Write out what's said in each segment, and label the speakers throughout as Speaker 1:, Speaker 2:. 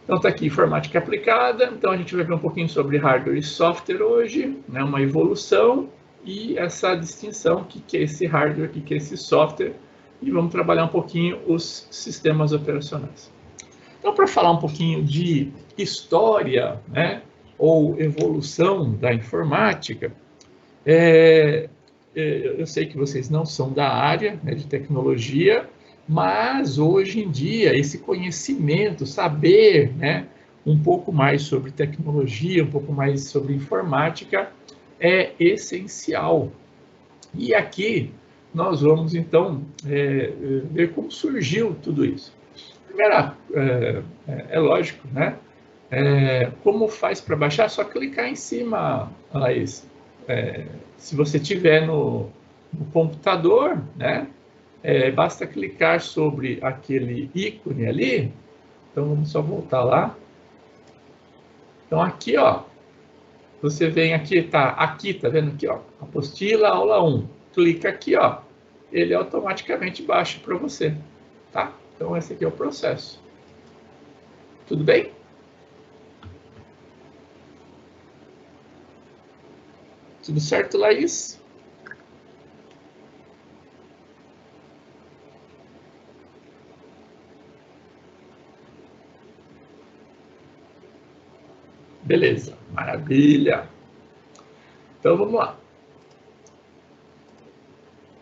Speaker 1: Então está aqui informática aplicada, então a gente vai ver um pouquinho sobre hardware e software hoje, né, uma evolução e essa distinção, o que é esse hardware, o que é esse software, e vamos trabalhar um pouquinho os sistemas operacionais. Então, para falar um pouquinho de história, né, ou evolução da informática, eu sei que vocês não são da área, né, de tecnologia, mas hoje em dia esse conhecimento, saber, né, um pouco mais sobre tecnologia, um pouco mais sobre informática é essencial. E aqui nós vamos então ver como surgiu tudo isso. Primeiro, é lógico, né? Como faz para baixar? Só clicar em cima, Laís. Se você tiver no computador, né? Basta clicar sobre aquele ícone ali. Então vamos só voltar lá. Então aqui, ó, você vem aqui, tá vendo aqui, ó, apostila aula 1. Clica aqui, ó, ele automaticamente baixa para você, tá? Então esse aqui é o processo. Tudo bem? Tudo certo, Laís? Beleza, maravilha. Então vamos lá.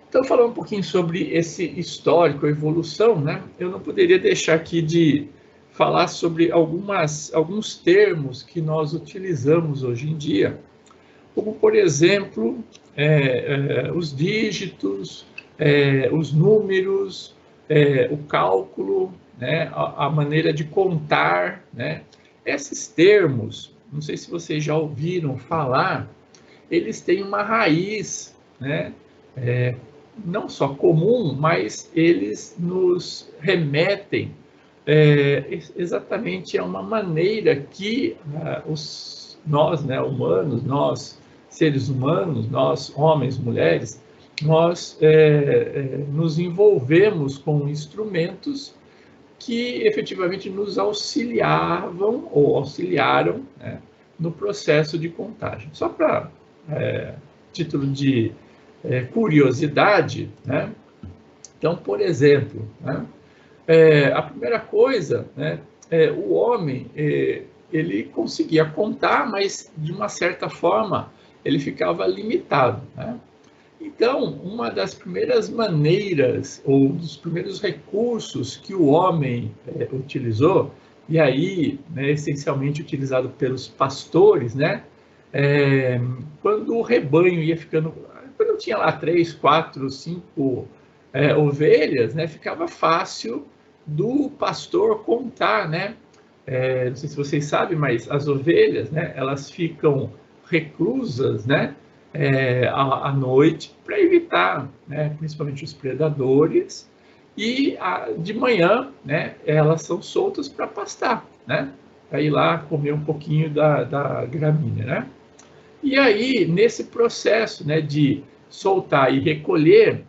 Speaker 1: Então, falando um pouquinho sobre esse histórico, a evolução, né? Eu não poderia deixar aqui de falar sobre alguns termos que nós utilizamos hoje em dia, como, por exemplo, os dígitos, os números, o cálculo, né? A maneira de contar, né? Esses termos, não sei se vocês já ouviram falar, eles têm uma raiz, né? Não só comum, mas eles nos remetem exatamente a uma maneira que nós, né, humanos, nós, seres humanos, nós, homens, mulheres, nós nos envolvemos com instrumentos que efetivamente nos auxiliavam ou auxiliaram, né, no processo de contagem. Só para título de curiosidade, né? Então, por exemplo, né, a primeira coisa, né, o homem ele conseguia contar, mas de uma certa forma ele ficava limitado, né? Então, uma das primeiras maneiras ou dos primeiros recursos que o homem utilizou, e aí, né, essencialmente utilizado pelos pastores, né, quando o rebanho ia ficando, quando tinha lá 3, 4, 5 ovelhas, né, ficava fácil do pastor contar, né? Não sei se vocês sabem, mas as ovelhas, né, elas ficam reclusas, né, à noite para evitar, né, principalmente os predadores, e de manhã, né, elas são soltas para pastar, né, para ir lá comer um pouquinho da gramínea, né? E aí, nesse processo, né, de soltar e recolher,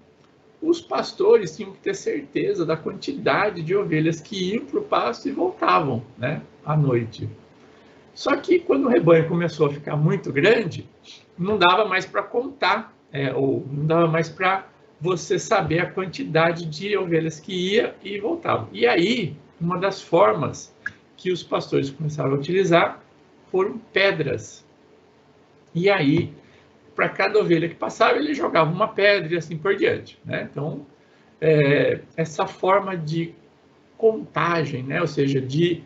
Speaker 1: os pastores tinham que ter certeza da quantidade de ovelhas que iam para o pasto e voltavam, né, à noite. Só que quando o rebanho começou a ficar muito grande, não dava mais para contar, ou não dava mais para você saber a quantidade de ovelhas que ia e voltava. E aí, uma das formas que os pastores começaram a utilizar foram pedras. E aí, para cada ovelha que passava, ele jogava uma pedra e assim por diante, né? Então, essa forma de contagem, né? Ou seja, de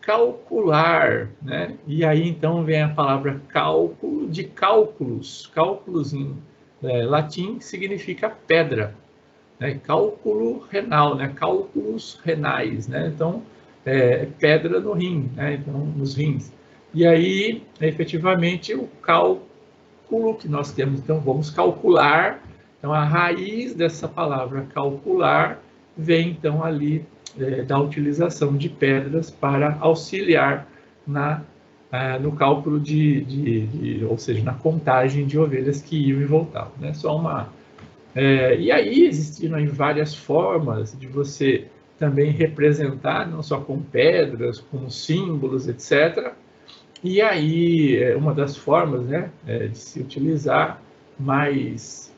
Speaker 1: calcular, né? E aí então vem a palavra cálculo, de cálculos. Cálculos em latim significa pedra, né? Cálculo renal, né? Cálculos renais, né? Então, pedra no rim, né? Então, nos rins. E aí, efetivamente, o cálculo que nós temos, então vamos calcular. Então, a raiz dessa palavra calcular vem então ali da utilização de pedras para auxiliar no cálculo ou seja, na contagem de ovelhas que iam e voltavam, né? E aí existiram aí várias formas de você também representar, não só com pedras, com símbolos, etc. E aí, uma das formas, né, de se utilizar mais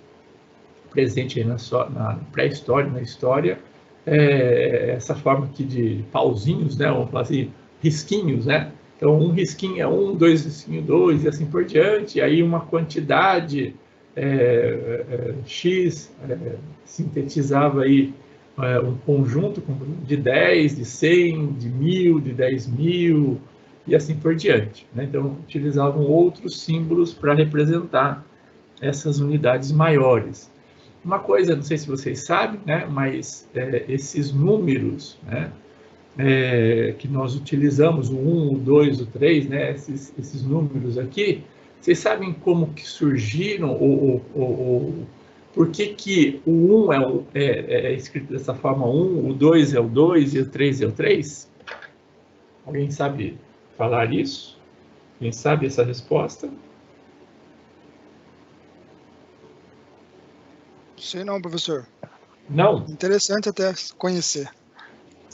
Speaker 1: presente aí na pré-história, na história, essa forma aqui de pauzinhos, né, vamos falar assim, risquinhos, né? Então, um risquinho é 1, 2 risquinho 2, e assim por diante. E aí, uma quantidade X sintetizava aí um conjunto de 10, de 100, de 1000, de 10.000, e assim por diante, né? Então, utilizavam outros símbolos para representar essas unidades maiores. Uma coisa, não sei se vocês sabem, né, mas esses números, né, que nós utilizamos, o 1, o 2, o 3, né, esses números aqui, vocês sabem como que surgiram, ou por que o 1 é escrito dessa forma 1, o 2 é o 2 e o 3 é o 3? Alguém sabe falar isso? Alguém sabe essa resposta?
Speaker 2: Sei não, professor.
Speaker 1: Não?
Speaker 2: Interessante até conhecer.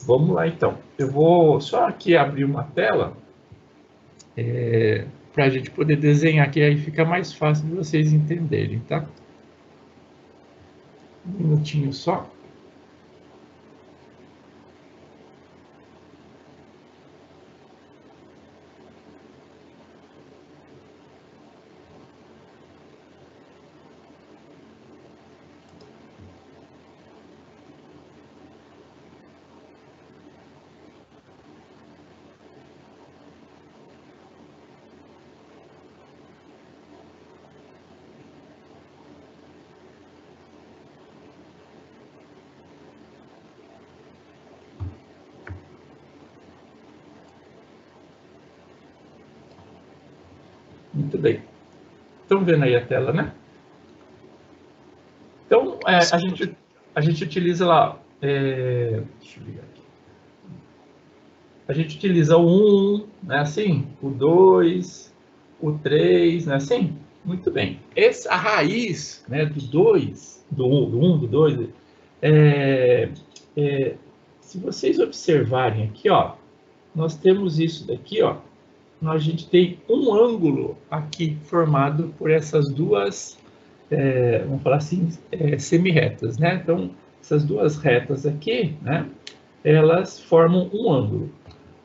Speaker 1: Vamos lá, então. Eu vou só aqui abrir uma tela para a gente poder desenhar aqui, aí fica mais fácil de vocês entenderem, tá? Um minutinho só. Muito bem. Estão vendo aí a tela, né? Então, a gente utiliza lá... deixa eu ligar aqui. A gente utiliza o 1, né, assim? O 2, o 3, né, assim? Muito bem. A raiz, né, do 2, do 1, do 2, se vocês observarem aqui, ó, nós temos isso daqui, ó. A gente tem um ângulo aqui formado por essas duas, vamos falar assim, semi-retas, né? Então, essas duas retas aqui, né? Elas formam um ângulo.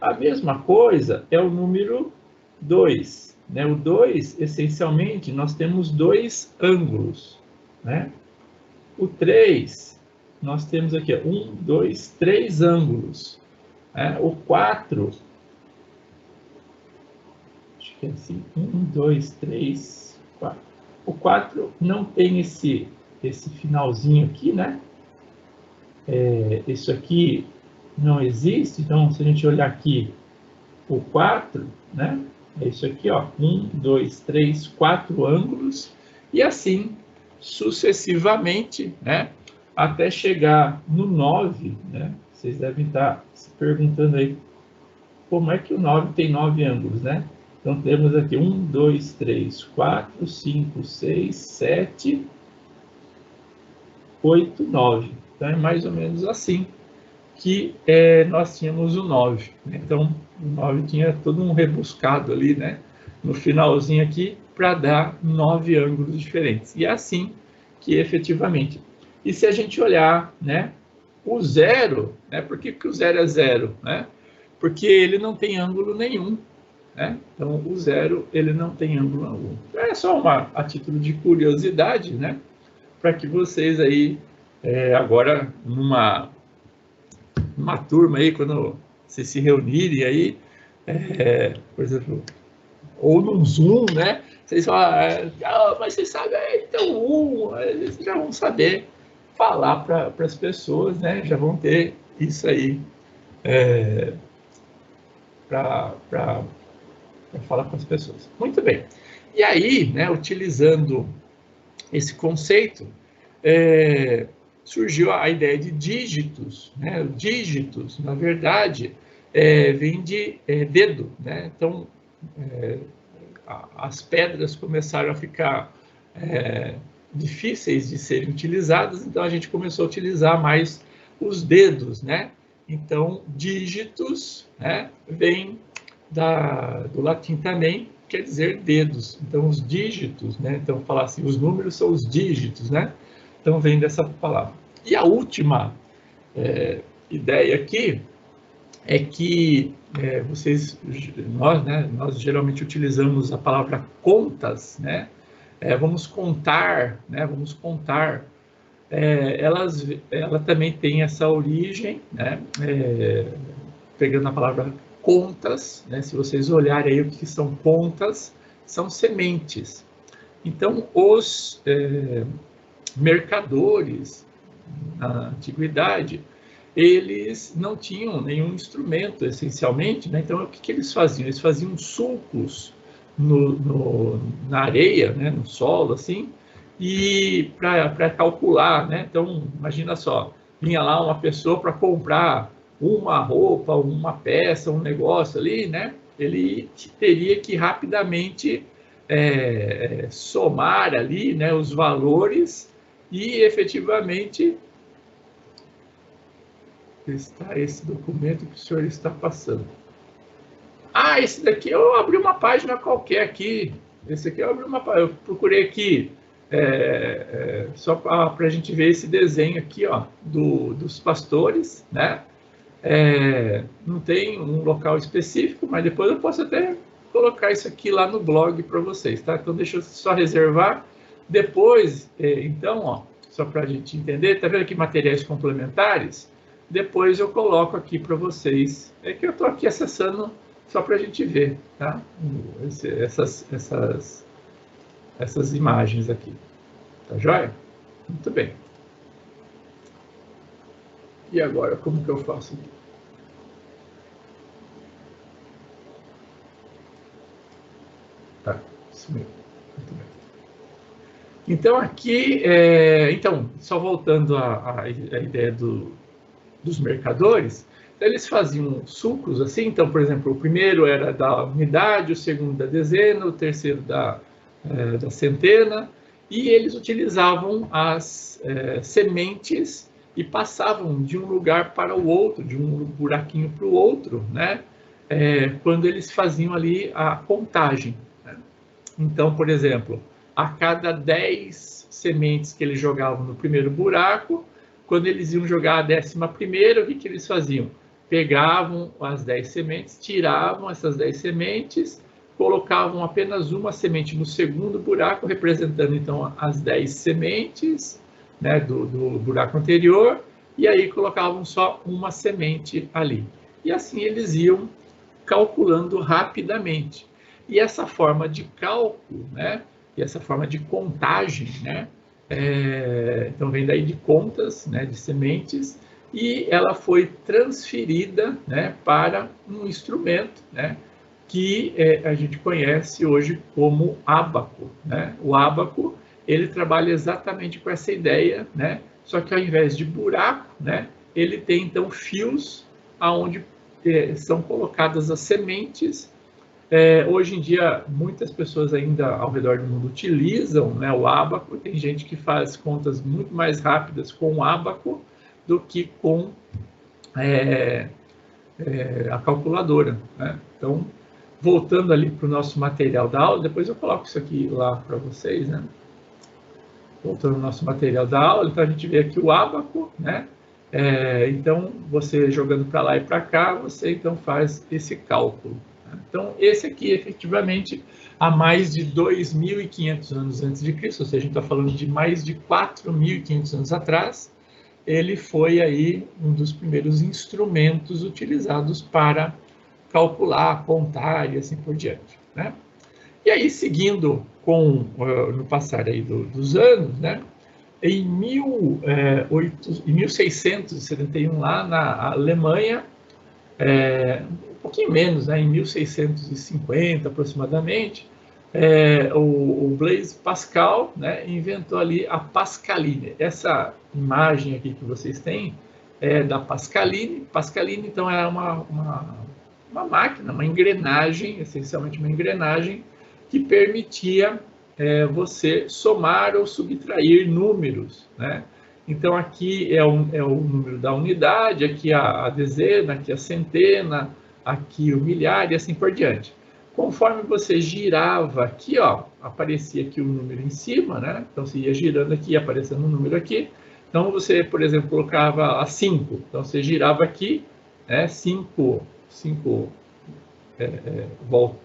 Speaker 1: A mesma coisa é o número 2, né? O 2, essencialmente, nós temos dois ângulos, né? O 3, nós temos aqui, 1, 2, 3 ângulos. Né? O 4, acho que é assim, 1, 2, 3, 4. O 4 não tem esse finalzinho aqui, né? Isso aqui não existe, então se a gente olhar aqui, o 4, né? É isso aqui, ó, 1, 2, 3, 4 ângulos, e assim sucessivamente, né? Até chegar no 9, né? Vocês devem estar se perguntando aí, como é que o 9 tem 9 ângulos, né? Então temos aqui 1, 2, 3, 4, 5, 6, 7, 8, 9. Então é mais ou menos assim que nós tínhamos o 9. Então, o 9 tinha todo um rebuscado ali, né? No finalzinho aqui, para dar 9 ângulos diferentes. E é assim que efetivamente. E se a gente olhar, né? O 0, né? Por que o 0 é 0? Né? Porque ele não tem ângulo nenhum. Né? Então, o 0, ele não tem ângulo algum. É só a título de curiosidade, né? Para que vocês aí, agora, numa turma aí, quando vocês se reunirem aí, por exemplo, ou num Zoom, né? Vocês falam, mas vocês sabem, então vocês já vão saber falar para as pessoas, né? Já vão ter isso aí para falar com as pessoas. Muito bem. E aí, né, utilizando esse conceito, surgiu a ideia de dígitos, né? Dígitos, na verdade, vem de dedo, né? Então, as pedras começaram a ficar difíceis de serem utilizadas, então a gente começou a utilizar mais os dedos, né? Então, dígitos, né, vem do latim também, quer dizer dedos. Então, os dígitos, né, então falar assim, os números são os dígitos, né? Então, vem dessa palavra. E a última ideia aqui é que nós geralmente utilizamos a palavra contas, né? Vamos contar, né? Vamos contar. Ela também tem essa origem, né? Pegando a palavra contas, né? Se vocês olharem aí o que são contas, são sementes. Então, os mercadores na antiguidade, eles não tinham nenhum instrumento, essencialmente, né? Então, o que eles faziam? Eles faziam sulcos na areia, né? No solo, assim, e para calcular, né? Então, imagina só, vinha lá uma pessoa para comprar uma roupa, uma peça, um negócio ali, né? Ele teria que rapidamente somar ali, né, os valores e efetivamente está esse documento que o senhor está passando. Ah, esse daqui eu abri uma página qualquer aqui. Esse aqui eu procurei aqui só para a gente ver esse desenho aqui, ó, dos pastores, né? Não tem um local específico, mas depois eu posso até colocar isso aqui lá no blog para vocês, tá? Então deixa eu só reservar. Depois, então, ó, só para a gente entender, tá vendo aqui materiais complementares? Depois eu coloco aqui para vocês. É que eu estou aqui acessando só para a gente ver, tá? Essas imagens aqui. Tá joia? Muito bem. E agora, como que eu faço aqui? Tá, isso mesmo. Muito bem. Então, aqui, só voltando à ideia dos mercadores, eles faziam sulcos assim. Então, por exemplo, o primeiro era da unidade, o segundo da dezena, o terceiro da centena, e eles utilizavam as sementes e passavam de um lugar para o outro, de um buraquinho para o outro, né? Quando eles faziam ali a contagem, né? Então, por exemplo, a cada 10 sementes que eles jogavam no primeiro buraco, quando eles iam jogar a 11ª, o que eles faziam? Pegavam as 10 sementes, tiravam essas 10 sementes, colocavam apenas uma semente no segundo buraco, representando então as 10 sementes, né, do buraco anterior, e aí colocavam só uma semente ali. E assim eles iam calculando rapidamente. E essa forma de cálculo, né, e essa forma de contagem, né, então vem daí de contas, né, de sementes, e ela foi transferida, né, para um instrumento, né, que a gente conhece hoje como ábaco, né? O ábaco, ele trabalha exatamente com essa ideia, né? Só que ao invés de buraco, né, ele tem então fios aonde são colocadas as sementes. Hoje em dia, muitas pessoas ainda ao redor do mundo utilizam, né, o ábaco. Tem gente que faz contas muito mais rápidas com o ábaco do que com a calculadora, né? Então, voltando ali para o nosso material da aula, depois eu coloco isso aqui lá para vocês, né? Voltando ao nosso material da aula, então a gente vê aqui o ábaco, né? Então, você jogando para lá e para cá, você então faz esse cálculo. Né? Então, esse aqui, efetivamente, há mais de 2.500 anos antes de Cristo, ou seja, a gente está falando de mais de 4.500 anos atrás, ele foi aí um dos primeiros instrumentos utilizados para calcular, contar e assim por diante, né? E aí, seguindo no passar aí dos anos, né? Em 1671, lá na Alemanha, um pouquinho menos, né? Em 1650 aproximadamente, o Blaise Pascal, né, inventou ali a Pascaline. Essa imagem aqui que vocês têm é da Pascaline. Pascaline, então, é uma máquina, uma engrenagem, essencialmente uma engrenagem, que permitia você somar ou subtrair números, né? Então, aqui é o número da unidade, aqui a dezena, aqui a centena, aqui o milhar e assim por diante. Conforme você girava aqui, ó, aparecia aqui o número em cima, né? Então, você ia girando aqui, aparecendo um número aqui. Então, você, por exemplo, colocava a 5. Então, você girava aqui, né? 5 voltas,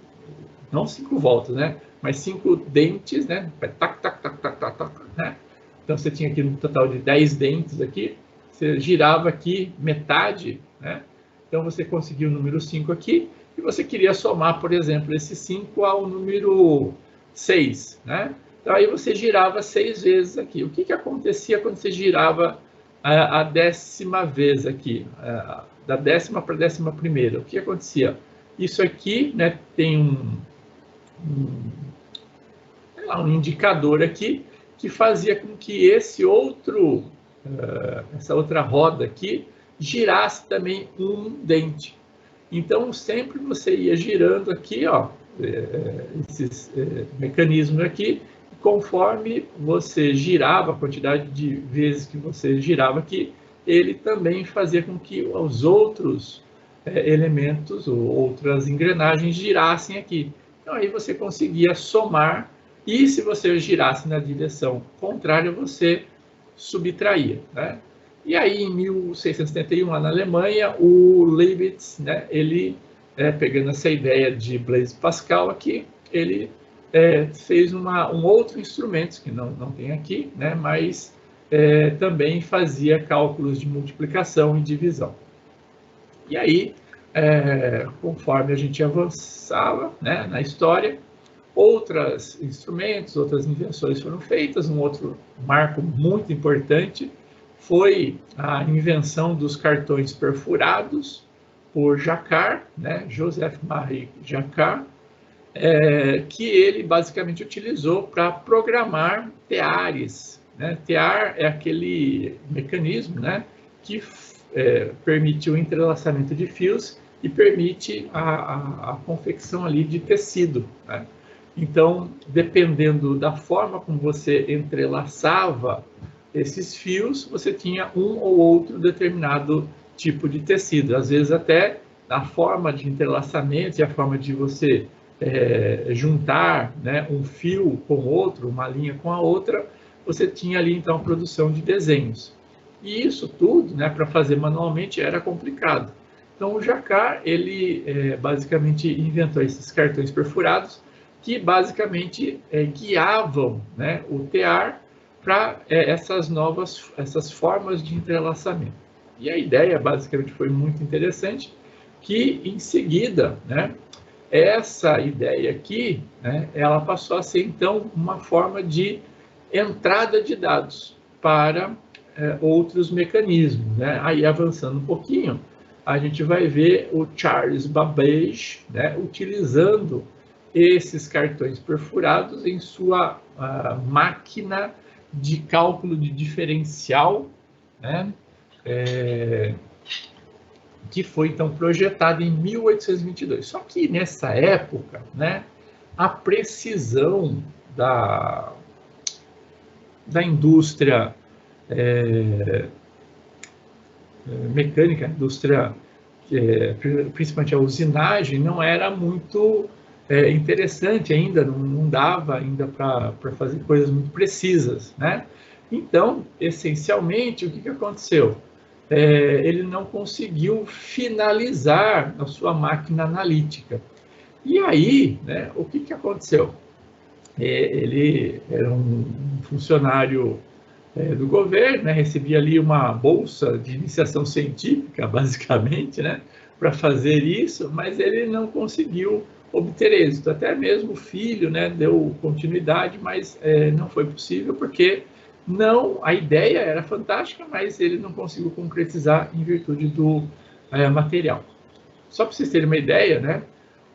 Speaker 1: não 5 voltas, né? Mas 5 dentes, né? Tac, tac, tac, tac, tac, tac, né? Então, você tinha aqui um total de 10 dentes aqui. Você girava aqui metade, né? Então, você conseguiu o número 5 aqui. E você queria somar, por exemplo, esse 5 ao número 6, né? Então, aí você girava 6 vezes aqui. O que acontecia quando você girava a 10ª vez aqui? Da 10ª para a 11ª. O que acontecia? Isso aqui, né, tem um indicador aqui que fazia com que essa outra roda aqui girasse também um dente. Então, sempre você ia girando aqui, ó, esses mecanismos aqui, conforme você girava, a quantidade de vezes que você girava aqui, ele também fazia com que os outros elementos ou outras engrenagens girassem aqui. Então, aí você conseguia somar, e se você girasse na direção contrária, você subtraía, né? E aí, em 1671, lá na Alemanha, o Leibniz, né, ele, pegando essa ideia de Blaise Pascal aqui, ele fez um outro instrumento, que não tem aqui, né, mas também fazia cálculos de multiplicação e divisão. E aí, conforme a gente avançava, né, na história, outros instrumentos, outras invenções foram feitas. Um outro marco muito importante foi a invenção dos cartões perfurados por Jacquard, né, Joseph-Marie Jacquard, que ele basicamente utilizou para programar teares, né? Tear é aquele mecanismo, né, que permite o entrelaçamento de fios e permite a confecção ali de tecido, né? Então, dependendo da forma como você entrelaçava esses fios, você tinha um ou outro determinado tipo de tecido. Às vezes até a forma de entrelaçamento e a forma de você juntar, né, um fio com outro, uma linha com a outra, você tinha ali então a produção de desenhos. E isso tudo, né, para fazer manualmente era complicado. Então o Jacquard, ele basicamente inventou esses cartões perfurados que basicamente guiavam, né, o tear para essas formas de entrelaçamento. E a ideia basicamente foi muito interessante, que em seguida, né, essa ideia aqui, né, ela passou a ser então uma forma de entrada de dados para outros mecanismos, né? Aí avançando um pouquinho, a gente vai ver o Charles Babbage, né, utilizando esses cartões perfurados em sua máquina de cálculo de diferencial, né, que foi então projetada em 1822. Só que nessa época, né, a precisão da indústria mecânica, indústria, principalmente a usinagem, não era muito interessante ainda, não dava ainda para fazer coisas muito precisas, né? Então, essencialmente, o que aconteceu? Ele não conseguiu finalizar a sua máquina analítica. E aí, né, o que aconteceu? Ele era um funcionário do governo, né, recebia ali uma bolsa de iniciação científica, basicamente, né, para fazer isso, mas ele não conseguiu obter êxito. Até mesmo o filho, né, deu continuidade, mas não foi possível, porque a ideia era fantástica, mas ele não conseguiu concretizar em virtude do material. Só para vocês terem uma ideia, né,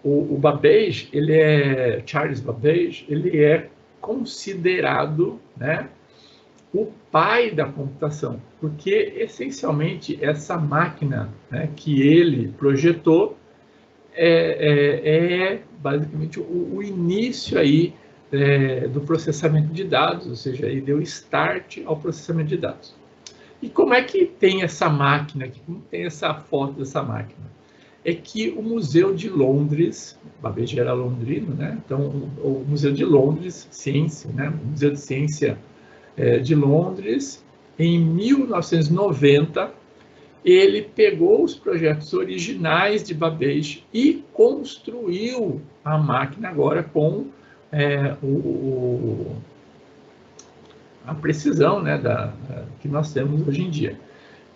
Speaker 1: o Babbage, Charles Babbage, ele é considerado, né, o pai da computação, porque essencialmente essa máquina, né, que ele projetou basicamente o início aí do processamento de dados, ou seja, ele deu start ao processamento de dados. E como é que tem essa máquina aqui? Como tem essa foto dessa máquina? É que o Museu de Londres, Babbage era londrino, né? Então, o Museu de Londres, Ciência, né? O Museu de Ciência de Londres, em 1990, ele pegou os projetos originais de Babbage e construiu a máquina agora com a precisão, né, que nós temos hoje em dia.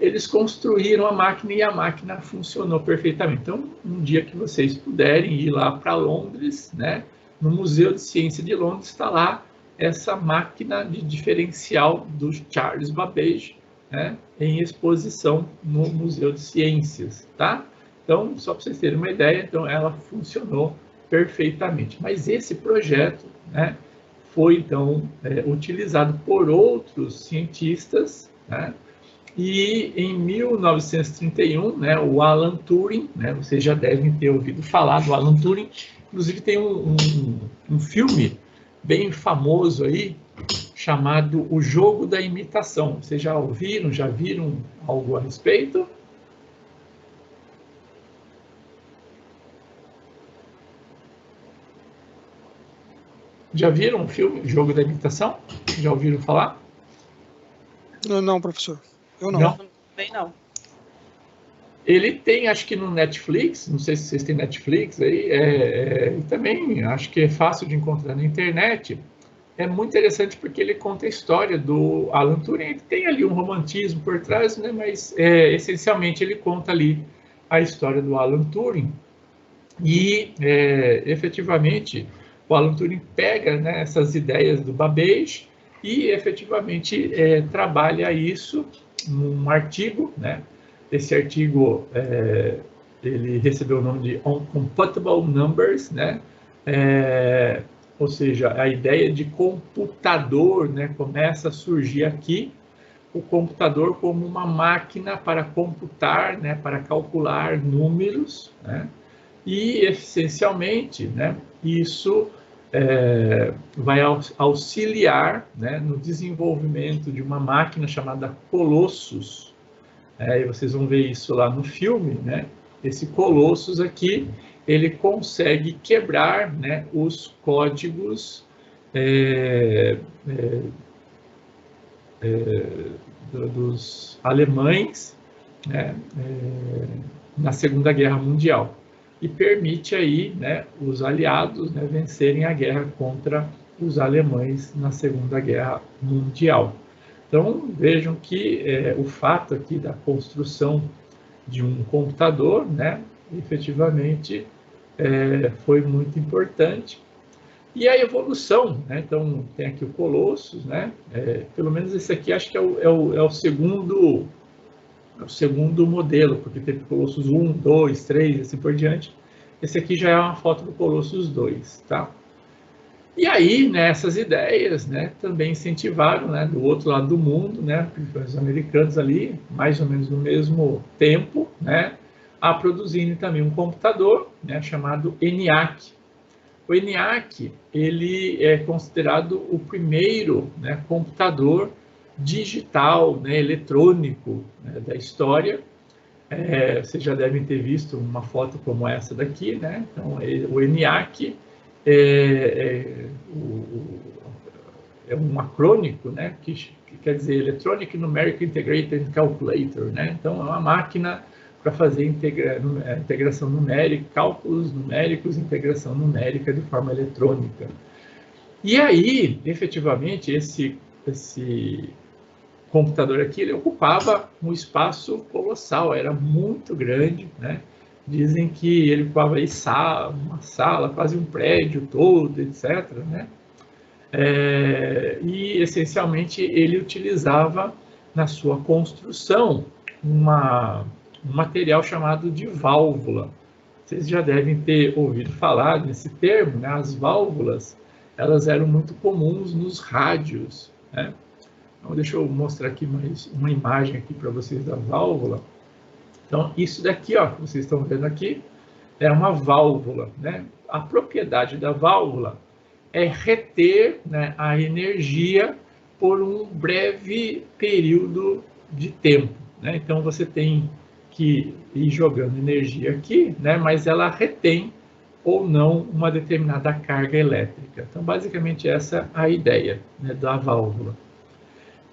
Speaker 1: Eles construíram a máquina e a máquina funcionou perfeitamente. Então, um dia que vocês puderem ir lá para Londres, né, no Museu de Ciência de Londres, está lá essa máquina de diferencial do Charles Babbage, né, em exposição no Museu de Ciências, tá? Então, só para vocês terem uma ideia, então ela funcionou perfeitamente. Mas esse projeto, né, foi então utilizado por outros cientistas, né? E em 1931, né, o Alan Turing, né, vocês já devem ter ouvido falar do Alan Turing, inclusive tem um filme bem famoso aí, chamado O Jogo da Imitação. Vocês já ouviram, já viram algo a respeito? Já viram o filme Jogo da Imitação? Já ouviram falar?
Speaker 2: Não, professor. Eu não.
Speaker 1: Não?
Speaker 3: Também não.
Speaker 1: Ele tem, acho que no Netflix, não sei se vocês têm Netflix aí, e também acho que é fácil de encontrar na internet. É muito interessante porque ele conta a história do Alan Turing. Ele tem ali um romantismo por trás, né, mas essencialmente ele conta ali a história do Alan Turing. E, efetivamente, o Alan Turing pega, né, essas ideias do Babbage e, efetivamente, trabalha isso num artigo, né? Esse artigo, ele recebeu o nome de Uncomputable Numbers, né? Ou seja, a ideia de computador, né, começa a surgir aqui, o computador como uma máquina para computar, né, para calcular números, né? E, essencialmente, né, isso vai auxiliar, né, no desenvolvimento de uma máquina chamada Colossus. E vocês vão ver isso lá no filme, né? Esse Colossus aqui, ele consegue quebrar, né, os códigos dos alemães, né, na Segunda Guerra Mundial e permite aí, né, os aliados, né, vencerem a guerra contra os alemães na Segunda Guerra Mundial. Então, vejam que o fato aqui da construção de um computador, né, efetivamente foi muito importante. E a evolução, né? Então, tem aqui o Colossus, né? Pelo menos esse aqui acho que é o segundo modelo, porque teve Colossus 1, 2, 3, assim por diante. Esse aqui já é uma foto do Colossus 2, tá? E aí, né, essas ideias, né, também incentivaram, né, do outro lado do mundo, né, os americanos ali, mais ou menos no mesmo tempo, né, a produzirem também um computador, né, chamado ENIAC. O ENIAC, ele é considerado o primeiro, né, computador digital, né, eletrônico, né, da história. Vocês já devem ter visto uma foto como essa daqui, né? Então, o ENIAC é um acrônico, né, que quer dizer Electronic Numeric Integrated Calculator, né? Então, é uma máquina para fazer integração numérica, cálculos numéricos, integração numérica de forma eletrônica. E aí, efetivamente, esse computador aqui, ele ocupava um espaço colossal, era muito grande, né? Dizem que ele ocupava aí uma sala, quase um prédio todo, etc., né? E, essencialmente, ele utilizava na sua construção um material chamado de válvula. Vocês já devem ter ouvido falar nesse termo, né? As válvulas, elas eram muito comuns nos rádios, né? Então, deixa eu mostrar aqui mais uma imagem aqui para vocês da válvula. Então, isso daqui, ó, que vocês estão vendo aqui, é uma válvula, né? A propriedade da válvula é reter, né, a energia por um breve período de tempo, né? Então, você tem que ir jogando energia aqui, né? Mas ela retém ou não uma determinada carga elétrica. Então, basicamente, essa é a ideia, né, da válvula.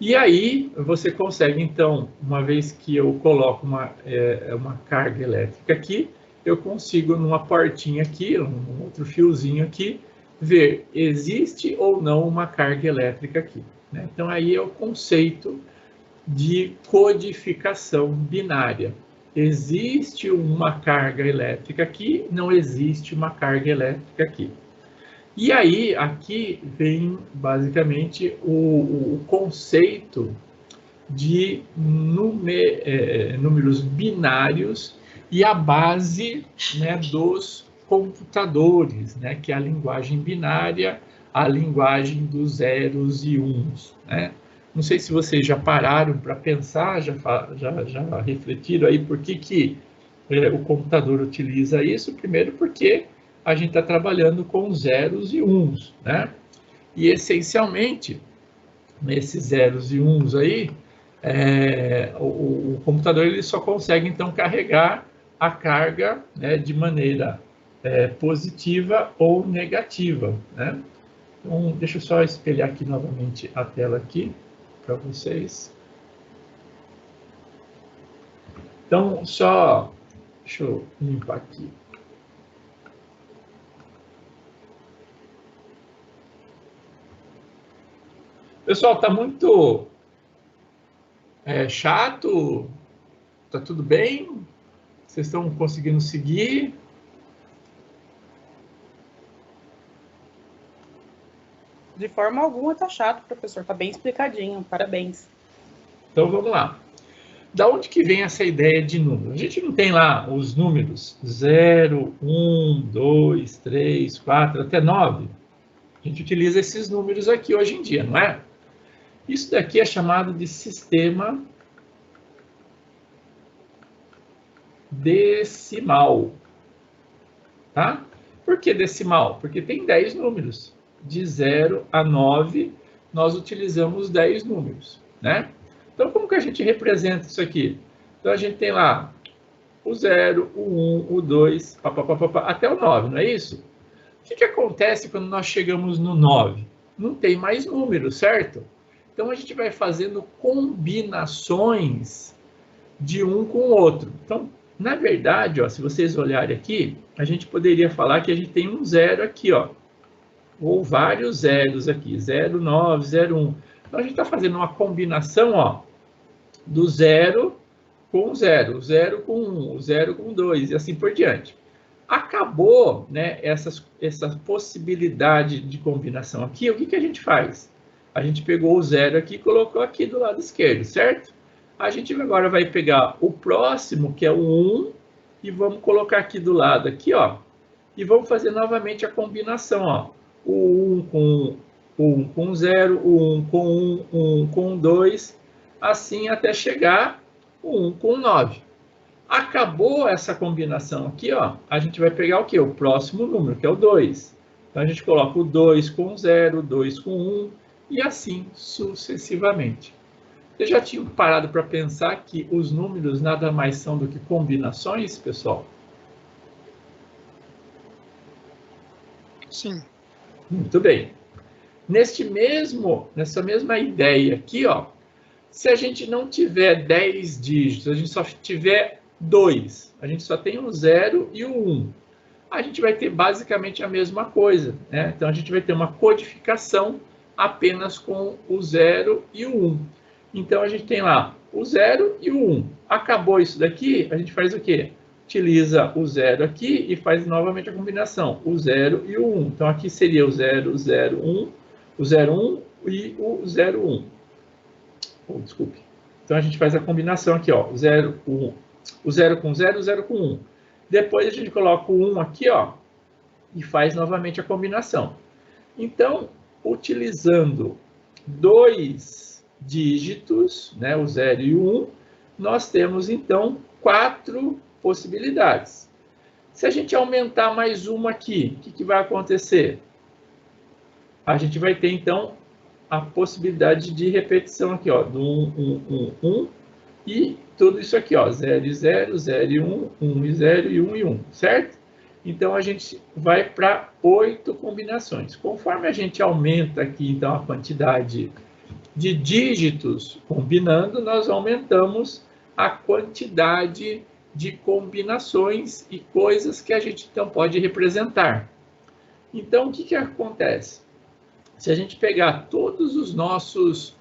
Speaker 1: E aí, você consegue, então, uma vez que eu coloco uma carga elétrica aqui, eu consigo, numa portinha aqui, um outro fiozinho aqui, ver existe ou não uma carga elétrica aqui, né? Então, aí é o conceito de codificação binária. Existe uma carga elétrica aqui, não existe uma carga elétrica aqui. E aí, aqui vem basicamente o conceito de números binários e a base, né, dos computadores, né, que é a linguagem binária, a linguagem dos zeros e uns, né? Não sei se vocês já pararam para pensar, já refletiram aí por que o computador utiliza isso. Primeiro porque a gente está trabalhando com zeros e uns, né? E essencialmente, nesses zeros e uns aí, o computador ele só consegue então carregar a carga, né, de maneira positiva ou negativa, né? Então, deixa eu só espelhar aqui novamente a tela aqui para vocês. Então, deixa eu limpar aqui. Pessoal, está muito chato? Está tudo bem? Vocês estão conseguindo seguir?
Speaker 3: De forma alguma está chato, professor. Está bem explicadinho. Parabéns.
Speaker 1: Então, vamos lá. Da onde que vem essa ideia de número? A gente não tem lá os números 0, 1, 2, 3, 4, até 9. A gente utiliza esses números aqui hoje em dia, não é? Isso daqui é chamado de sistema decimal. Tá? Por que decimal? Porque tem 10 números. De 0 a 9, nós utilizamos 10 números, né? Então, como que a gente representa isso aqui? Então, a gente tem lá o 0, o 1, o 2, até o 9, não é isso? O que acontece quando nós chegamos no 9? Não tem mais número, certo? Então, a gente vai fazendo combinações de um com o outro. Então, na verdade, ó, se vocês olharem aqui, a gente poderia falar que a gente tem um 0 aqui, ó, ou vários zeros aqui, 0, 9, 0, 1. Então, a gente está fazendo uma combinação, ó, do 0 com 0, o 0 com 1, o 0 com 2, e assim por diante. Acabou, né, essa possibilidade de combinação aqui, o que a gente faz? A gente pegou o 0 aqui e colocou aqui do lado esquerdo, certo? A gente agora vai pegar o próximo, que é o 1, e vamos colocar aqui do lado, aqui, ó, e vamos fazer novamente a combinação, ó. O 1 com 0, o 1 com 1, 1 com 2, assim até chegar o 1 com 9. Acabou essa combinação aqui, ó, a gente vai pegar o quê? O próximo número, que é o 2. Então, a gente coloca o 2 com 0, o 2 com 1, e assim sucessivamente. Vocês já tinham parado para pensar que os números nada mais são do que combinações, pessoal?
Speaker 2: Sim.
Speaker 1: Muito bem. Nessa mesma ideia aqui, ó, se a gente não tiver 10 dígitos, a gente só tiver 2, a gente só tem o 0 e o 1, a gente vai ter basicamente a mesma coisa, né? Então, a gente vai ter uma codificação apenas com o 0 e o 1. Então, a gente tem lá o 0 e o 1. Acabou isso daqui, a gente faz o quê? Utiliza o 0 aqui e faz novamente a combinação, o 0 e o 1. Então, aqui seria o 0, 0, 1, o 0, 1 e o 0, 1. Oh, desculpe. Então, a gente faz a combinação aqui, ó, o 0 com 0, o 0 com 1. Depois, a gente coloca o 1 aqui, ó, e faz novamente a combinação. Então, utilizando 2 dígitos, né, o 0 e o 1, nós temos, então, 4 possibilidades. Se a gente aumentar mais uma aqui, o que vai acontecer? A gente vai ter, então, a possibilidade de repetição aqui, ó, do 1, 1, 1, 1, e tudo isso aqui, ó, 0 e 0, 0 e 1, 1 e 0 e 1 e 1, certo? Então, a gente vai para 8 combinações. Conforme a gente aumenta aqui, então, a quantidade de dígitos combinando, nós aumentamos a quantidade de combinações e coisas que a gente, então, pode representar. Então, o que acontece? Se a gente pegar todos os nossos,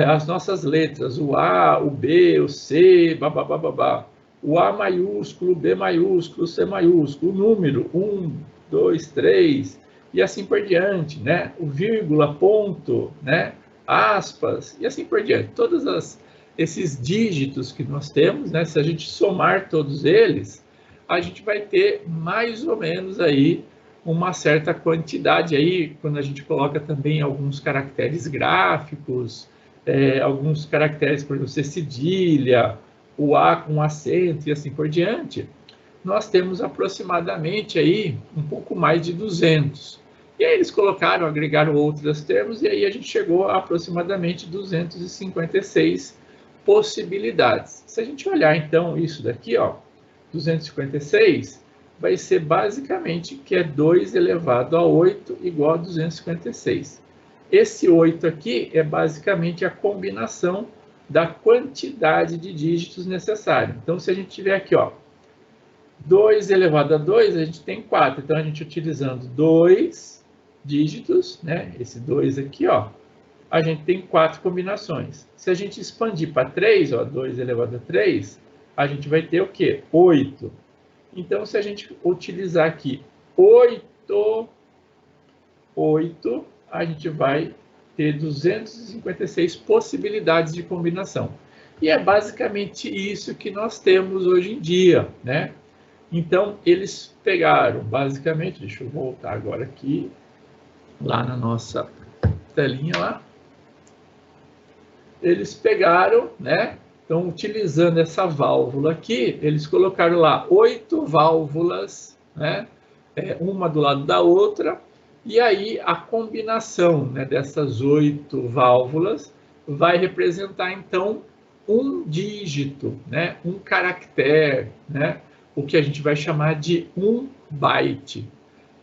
Speaker 1: as nossas letras, o A, o B, o C, babá, o A maiúsculo, o B maiúsculo, o C maiúsculo, o número 1, 2, 3, e assim por diante, né? O vírgula, ponto, né? Aspas, e assim por diante. Todos esses dígitos que nós temos, né? Se a gente somar todos eles, a gente vai ter mais ou menos aí uma certa quantidade aí, quando a gente coloca também alguns caracteres gráficos, alguns caracteres, por exemplo, C cedilha, o A com acento e assim por diante, nós temos aproximadamente aí um pouco mais de 200. E aí eles colocaram, agregaram outros termos, e aí a gente chegou a aproximadamente 256 possibilidades. Se a gente olhar então isso daqui, ó, 256, vai ser basicamente que é 2 elevado a 8 igual a 256. Esse 8 aqui é basicamente a combinação da quantidade de dígitos necessária. Então, se a gente tiver aqui, ó, 2 elevado a 2, a gente tem 4. Então, a gente utilizando 2 dígitos, né? Esse 2 aqui, ó, a gente tem 4 combinações. Se a gente expandir para 3, ó, 2 elevado a 3, a gente vai ter o quê? 8. Então, se a gente utilizar aqui 8, a gente vai ter 256 possibilidades de combinação. E é basicamente isso que nós temos hoje em dia, né? Então, eles pegaram, basicamente, deixa eu voltar agora aqui, lá na nossa telinha lá. Eles pegaram, né? Então, utilizando essa válvula aqui, eles colocaram lá 8 válvulas, né? Uma do lado da outra, e aí a combinação, né, dessas 8 válvulas vai representar, então, um dígito, né? Um caractere, né? O que a gente vai chamar de 1 byte.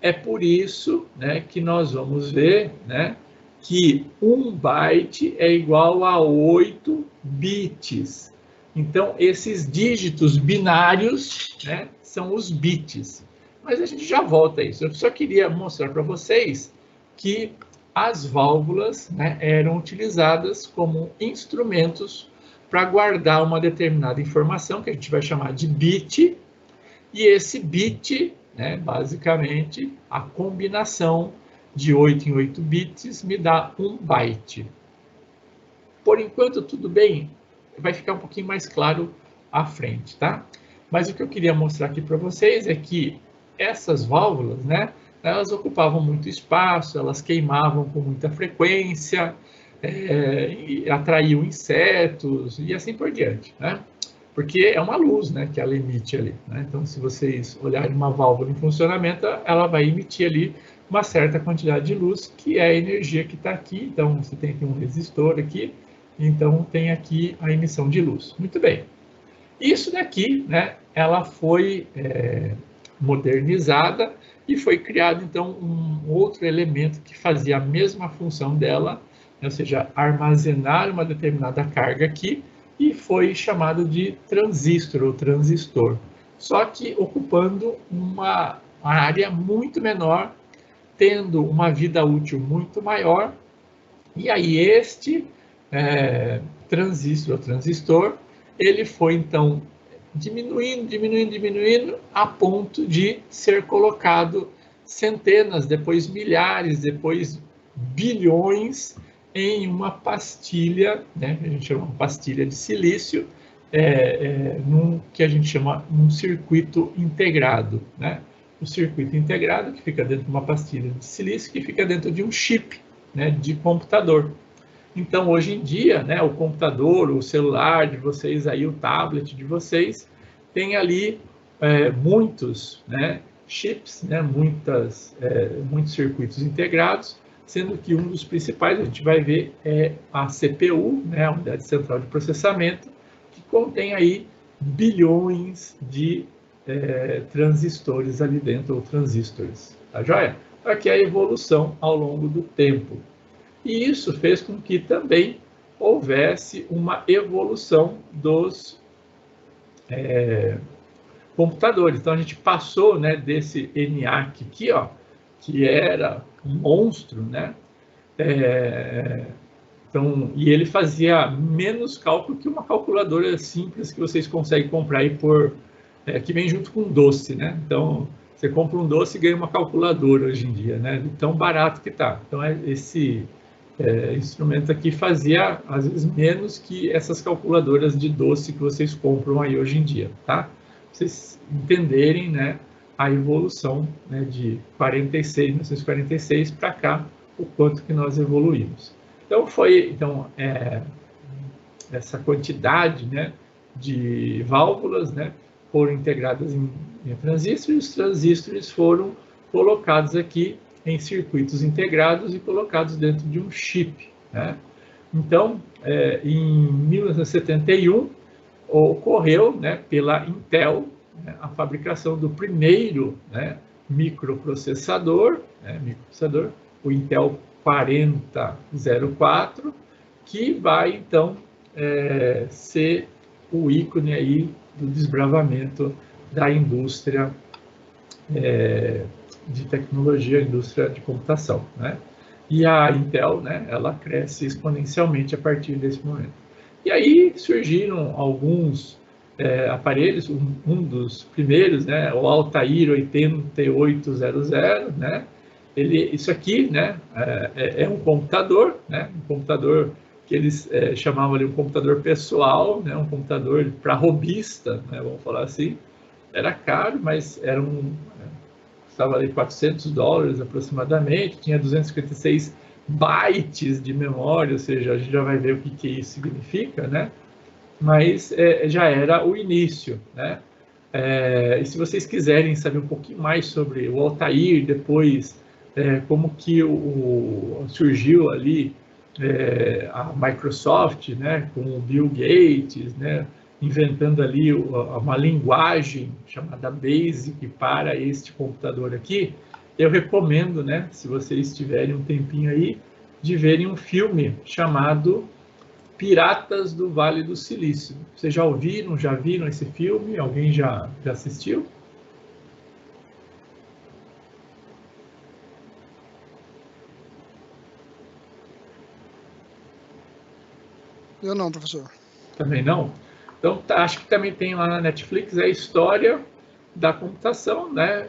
Speaker 1: É por isso, né, que nós vamos ver, né, que 1 byte é igual a 8 bits. Então, esses dígitos binários, né, são os bits. Mas a gente já volta a isso. Eu só queria mostrar para vocês que as válvulas, né, eram utilizadas como instrumentos para guardar uma determinada informação, que a gente vai chamar de bit, e esse bit, né, basicamente, a combinação de 8 em 8 bits me dá 1 byte. Por enquanto, tudo bem? Vai ficar um pouquinho mais claro à frente, tá? Mas o que eu queria mostrar aqui para vocês é que essas válvulas, né, elas ocupavam muito espaço, elas queimavam com muita frequência, e atraíam insetos e assim por diante, né? Porque é uma luz, né, que ela emite ali, né? Então, se vocês olharem uma válvula em funcionamento, ela vai emitir ali uma certa quantidade de luz, que é a energia que está aqui. Então, você tem aqui um resistor aqui, então tem aqui a emissão de luz. Muito bem. Isso daqui, né, ela foi modernizada e foi criado, então, um outro elemento que fazia a mesma função dela, né, ou seja, armazenar uma determinada carga aqui, e foi chamado de transistor ou transistor, só que ocupando uma área muito menor, tendo uma vida útil muito maior, e aí este transistor ou transistor, ele foi então diminuindo, a ponto de ser colocado centenas, depois milhares, depois bilhões em uma pastilha, né, a gente chama de pastilha de silício, que a gente chama um circuito integrado, né? O circuito integrado que fica dentro de uma pastilha de silício, que fica dentro de um chip, né, de computador. Então, hoje em dia, né, o computador, o celular de vocês, aí, o tablet de vocês, tem ali muitos, né, chips, né, muitos circuitos integrados, sendo que um dos principais, a gente vai ver, é a CPU, né, a unidade central de processamento, que contém aí bilhões de transistores ali dentro, ou transistores, tá joia? Aqui é a evolução ao longo do tempo. E isso fez com que também houvesse uma evolução dos computadores. Então a gente passou, né, desse ENIAC aqui, ó, que era um monstro, né? Então, e ele fazia menos cálculo que uma calculadora simples que vocês conseguem comprar aí que vem junto com um doce, né? Então, você compra um doce e ganha uma calculadora hoje em dia, né? De tão barato que tá. Então, esse instrumento aqui fazia, às vezes, menos que essas calculadoras de doce que vocês compram aí hoje em dia, tá? Pra vocês entenderem, né, a evolução, né, de 1946 para cá, o quanto que nós evoluímos. Então, essa quantidade, né, de válvulas, né, foram integradas em transistores, e os transistores foram colocados aqui em circuitos integrados e colocados dentro de um chip, né? Então, em 1971, ocorreu, né, pela Intel, né, a fabricação do primeiro, né, microprocessador, o Intel 4004, que vai, então, ser o ícone aí do desbravamento da indústria de tecnologia, indústria de computação, né? E a Intel, né, ela cresce exponencialmente a partir desse momento. E aí surgiram alguns aparelhos, um dos primeiros, né, o Altair 8800, né? Isso aqui, né, é um computador, né, um computador que eles chamavam ali um computador pessoal, né, um computador para robista, né, vamos falar assim. Era caro, mas custava ali $400 aproximadamente, tinha 256 bytes de memória, ou seja, a gente já vai ver o que isso significa, né? Mas já era o início, né? E se vocês quiserem saber um pouquinho mais sobre o Altair, depois como que surgiu ali a Microsoft, né, com o Bill Gates, né, inventando ali uma linguagem chamada BASIC para este computador aqui, eu recomendo, né, se vocês tiverem um tempinho aí, de verem um filme chamado Piratas do Vale do Silício. Vocês já ouviram, já viram esse filme? Alguém já assistiu?
Speaker 2: Eu não, professor.
Speaker 1: Também não? Então, acho que também tem lá na Netflix a história da computação, né?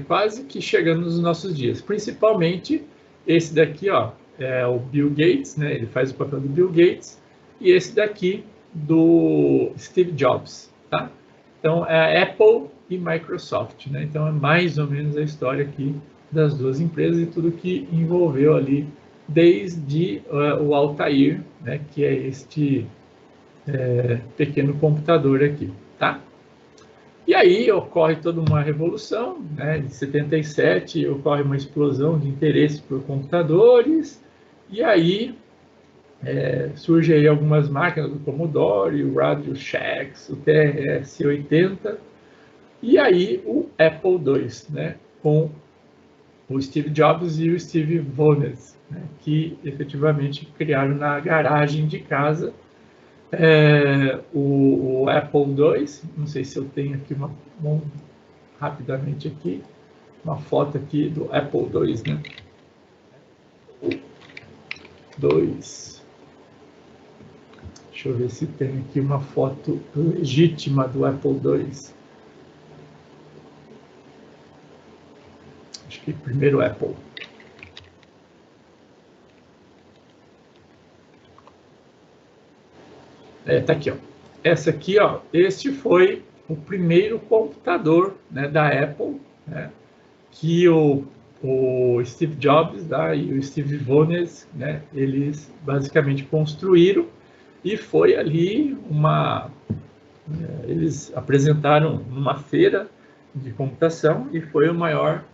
Speaker 1: Quase que chegando nos nossos dias. Principalmente esse daqui, ó, é o Bill Gates, né? Ele faz o papel do Bill Gates. E esse daqui do Steve Jobs, tá? Então, é Apple e Microsoft, né? Então, é mais ou menos a história aqui das duas empresas e tudo que envolveu ali, desde o Altair, né? Que é este pequeno computador aqui, tá? E aí ocorre toda uma revolução, né? Em 77 ocorre uma explosão de interesse por computadores, e aí surgem aí algumas máquinas do Commodore, o Radio Shack, o TRS-80, e aí o Apple II, né? Com o Steve Jobs e o Steve Wozniak, né? Que efetivamente criaram na garagem de casa o Apple II. Não sei se eu tenho aqui rapidamente aqui, uma foto aqui do Apple II, né? Deixa eu ver se tem aqui uma foto legítima do Apple II. Acho que primeiro Apple. Tá aqui, ó. Essa aqui, ó, este foi o primeiro computador, né, da Apple, né, que o Steve Jobs, e o Steve Wozniak, né, eles basicamente construíram, e foi ali eles apresentaram numa feira de computação e foi o maior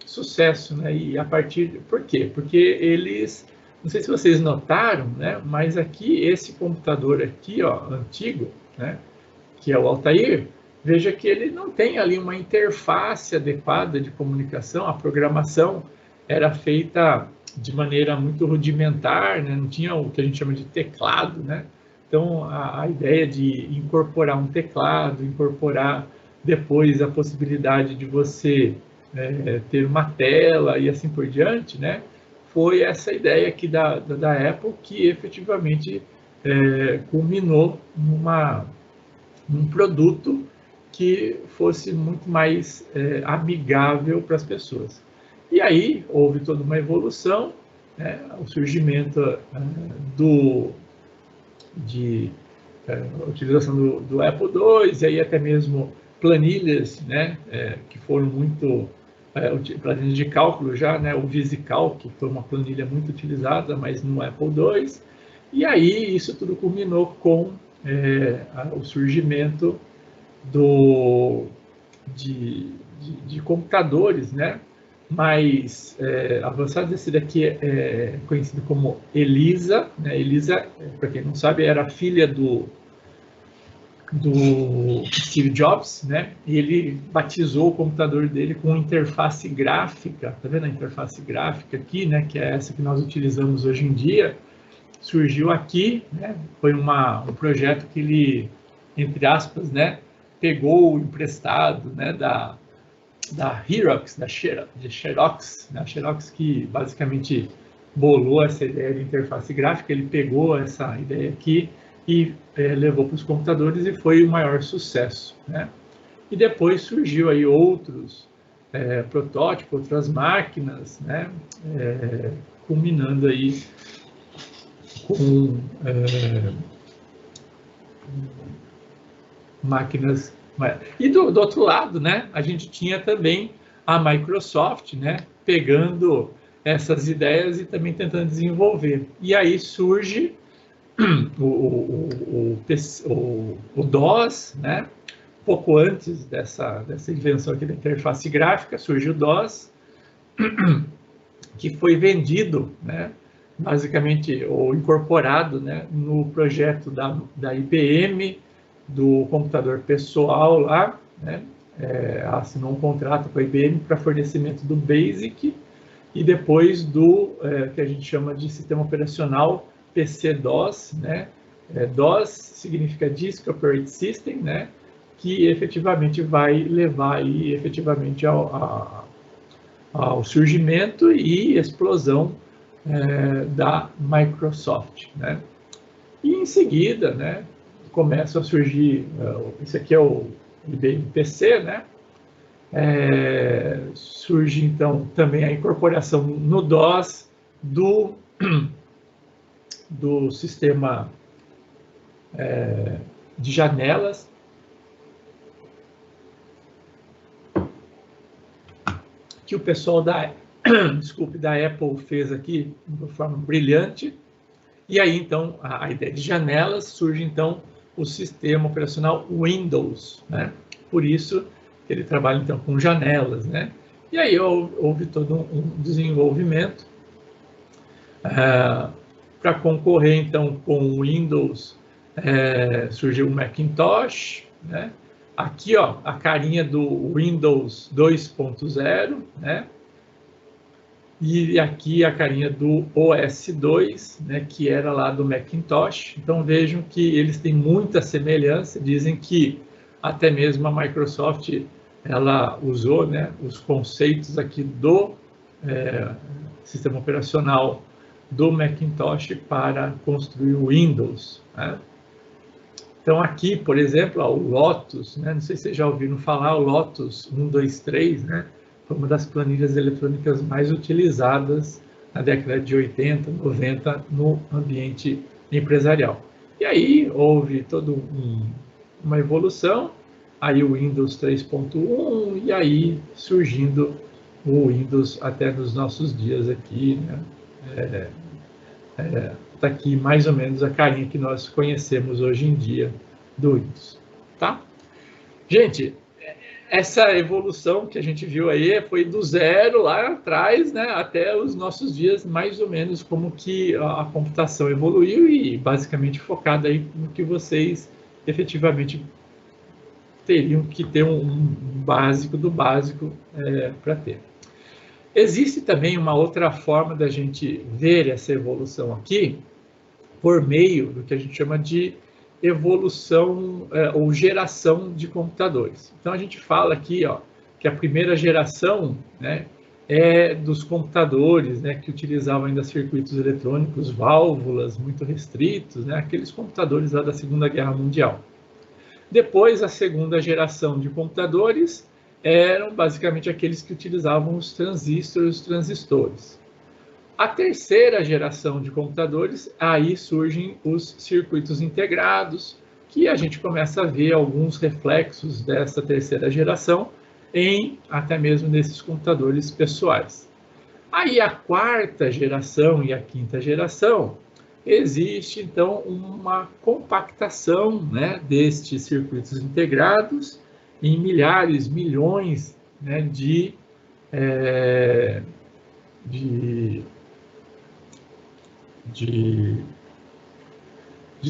Speaker 1: sucesso, né? E a partir por quê? Porque eles, não sei se vocês notaram, né, mas aqui esse computador aqui, ó, antigo, né, que é o Altair, veja que ele não tem ali uma interface adequada de comunicação, a programação era feita de maneira muito rudimentar, né? Não tinha o que a gente chama de teclado, né? Então, a ideia de incorporar um teclado, incorporar depois a possibilidade de você ter uma tela e assim por diante, né? Foi essa ideia aqui da Apple que efetivamente culminou num produto que fosse muito mais amigável para as pessoas. E aí houve toda uma evolução, né? O surgimento a utilização do Apple II, e aí até mesmo planilhas, né? Que foram muito planilhas de cálculo já, né? O VisiCalc, que foi uma planilha muito utilizada, mas no Apple II. E aí isso tudo culminou com o surgimento de computadores, né? Mais avançados. Esse daqui é conhecido como ELISA, né? ELISA, para quem não sabe, era filha do Steve Jobs, né? E ele batizou o computador dele com interface gráfica. Tá vendo a interface gráfica aqui, né? Que é essa que nós utilizamos hoje em dia. Surgiu aqui, né? Foi um projeto que ele, entre aspas, né? Pegou emprestado, né? Da Xerox, da Xerox, né? A Xerox que basicamente bolou essa ideia de interface gráfica. Ele pegou essa ideia aqui e levou para os computadores e foi o maior sucesso, né? E depois surgiu aí outros protótipos, outras máquinas, né? Culminando aí com máquinas. E do outro lado, né, a gente tinha também a Microsoft, né, pegando essas ideias e também tentando desenvolver. E aí surge o DOS, né? Pouco antes dessa invenção aqui da interface gráfica, surge o DOS, que foi vendido, né? Basicamente, ou incorporado, né, no projeto da IBM, do computador pessoal lá, né? Assinou um contrato com a IBM para fornecimento do BASIC e depois do que a gente chama de sistema operacional PC-DOS, né? DOS significa Disk Operating System, né? Que efetivamente vai levar aí, efetivamente ao surgimento e explosão da Microsoft, né? E em seguida, né, começa a surgir, esse aqui é o IBM PC, né? Surge então também a incorporação no DOS do sistema de janelas, que o pessoal da Apple fez aqui de uma forma brilhante. E aí, então, a ideia de janelas surge, então, o sistema operacional Windows, né? Por isso, ele trabalha, então, com janelas, né? E aí houve todo um desenvolvimento para concorrer, então, com o Windows. Surgiu o Macintosh, né? Aqui, ó, a carinha do Windows 2.0, né? E aqui a carinha do OS 2, né, que era lá do Macintosh. Então vejam que eles têm muita semelhança. Dizem que até mesmo a Microsoft ela usou, né, os conceitos aqui do sistema operacional do Macintosh para construir o Windows, né? Então aqui, por exemplo, ó, o Lotus, né, não sei se vocês já ouviram falar, o Lotus 123, né? Foi uma das planilhas eletrônicas mais utilizadas na década de 80, 90 no ambiente empresarial. E aí houve toda uma evolução, aí o Windows 3.1 e aí surgindo o Windows até nos nossos dias aqui, né? Está aqui mais ou menos a carinha que nós conhecemos hoje em dia do Windows, tá? Gente, essa evolução que a gente viu aí foi do zero lá atrás, né, até os nossos dias, mais ou menos como que a computação evoluiu e basicamente focada aí no que vocês efetivamente teriam que ter um básico do básico para ter. Existe também uma outra forma da gente ver essa evolução aqui, por meio do que a gente chama de evolução ou geração de computadores. Então, a gente fala aqui, ó, que a primeira geração, né, é dos computadores, né, que utilizavam ainda circuitos eletrônicos, válvulas muito restritos, né, aqueles computadores lá da Segunda Guerra Mundial. Depois, a segunda geração de computadores eram basicamente aqueles que utilizavam os transistores. A terceira geração de computadores, aí surgem os circuitos integrados, que a gente começa a ver alguns reflexos dessa terceira geração até mesmo nesses computadores pessoais. Aí a quarta geração e a quinta geração, existe então uma compactação, né, destes circuitos integrados em milhares, milhões, né, de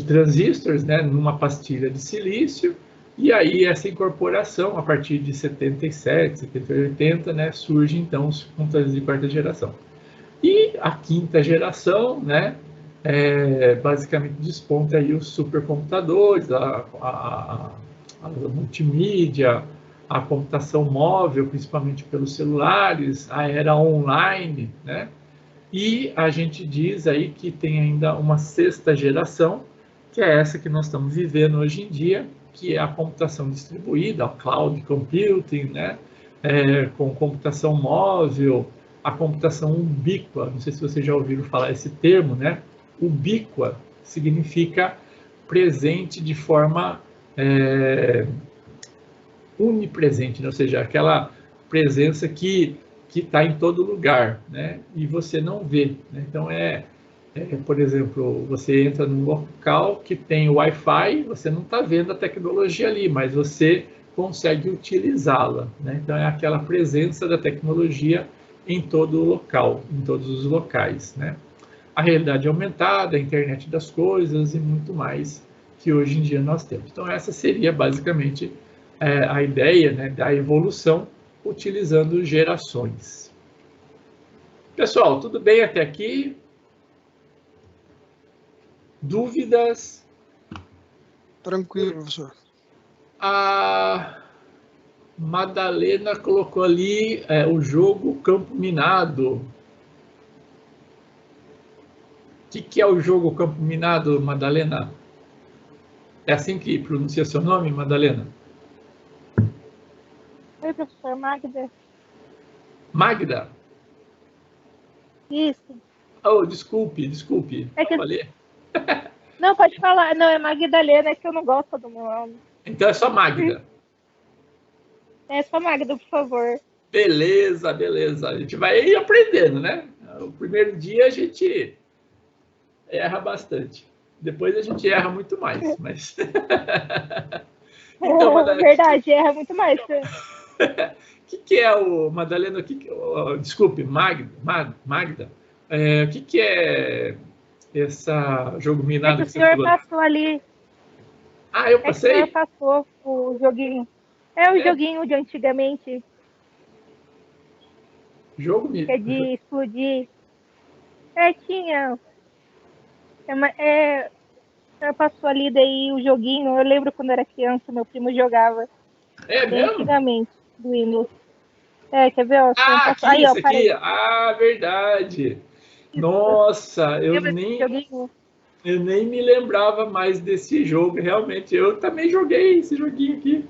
Speaker 1: transistores, né, numa pastilha de silício, e aí essa incorporação, a partir de 77, 70, 80, né, surge então os computadores de quarta geração. E a quinta geração, né, basicamente desponta aí os supercomputadores, a multimídia, a computação móvel, principalmente pelos celulares, a era online, né? E a gente diz aí que tem ainda uma sexta geração, que é essa que nós estamos vivendo hoje em dia, que é a computação distribuída, o cloud computing, né? Com computação móvel, a computação ubíqua. Não sei se vocês já ouviram falar esse termo, né? Ubíqua significa presente de forma unipresente, né? Ou seja, aquela presença que está em todo lugar, né? E você não vê, né? Então, por exemplo, você entra num local que tem Wi-Fi, você não está vendo a tecnologia ali, mas você consegue utilizá-la, né? Então, é aquela presença da tecnologia em todo o local, em todos os locais, né? A realidade aumentada, a internet das coisas e muito mais que hoje em dia nós temos. Então, essa seria basicamente a ideia, né, da evolução utilizando gerações. Pessoal, tudo bem até aqui? Dúvidas?
Speaker 2: Tranquilo, professor.
Speaker 1: A Madalena colocou ali o jogo Campo Minado. O que é o jogo Campo Minado, Madalena? É assim que pronuncia seu nome, Madalena?
Speaker 4: Oi, professor, Magda.
Speaker 1: Magda?
Speaker 4: Isso.
Speaker 1: Oh, desculpe.
Speaker 4: É que... Não, pode falar. Não, é Magdalena, é que eu não gosto do meu nome.
Speaker 1: Então é só Magda.
Speaker 4: É só Magda, por favor.
Speaker 1: Beleza. A gente vai aprendendo, né? O primeiro dia a gente erra bastante. Depois a gente erra muito mais, mas...
Speaker 4: Então, Madalena, verdade, erra muito mais.
Speaker 1: O que é o... Madalena, desculpe, Magda. O que é esse jogo minado
Speaker 4: que você falou? O senhor passou ali.
Speaker 1: Ah, eu passei?
Speaker 4: O senhor passou o joguinho. É o joguinho de antigamente.
Speaker 1: Jogo minado.
Speaker 4: Que é de explodir. Tinha... Eu passou ali daí o joguinho. Eu lembro quando era criança, meu primo jogava.
Speaker 1: É mesmo?
Speaker 4: Antigamente, do Windows. Quer ver? Ó,
Speaker 1: aqui,
Speaker 4: aí, ó,
Speaker 1: isso aqui. Ah, verdade. Isso. Nossa, eu nem me lembrava mais desse jogo. Realmente, eu também joguei esse joguinho aqui.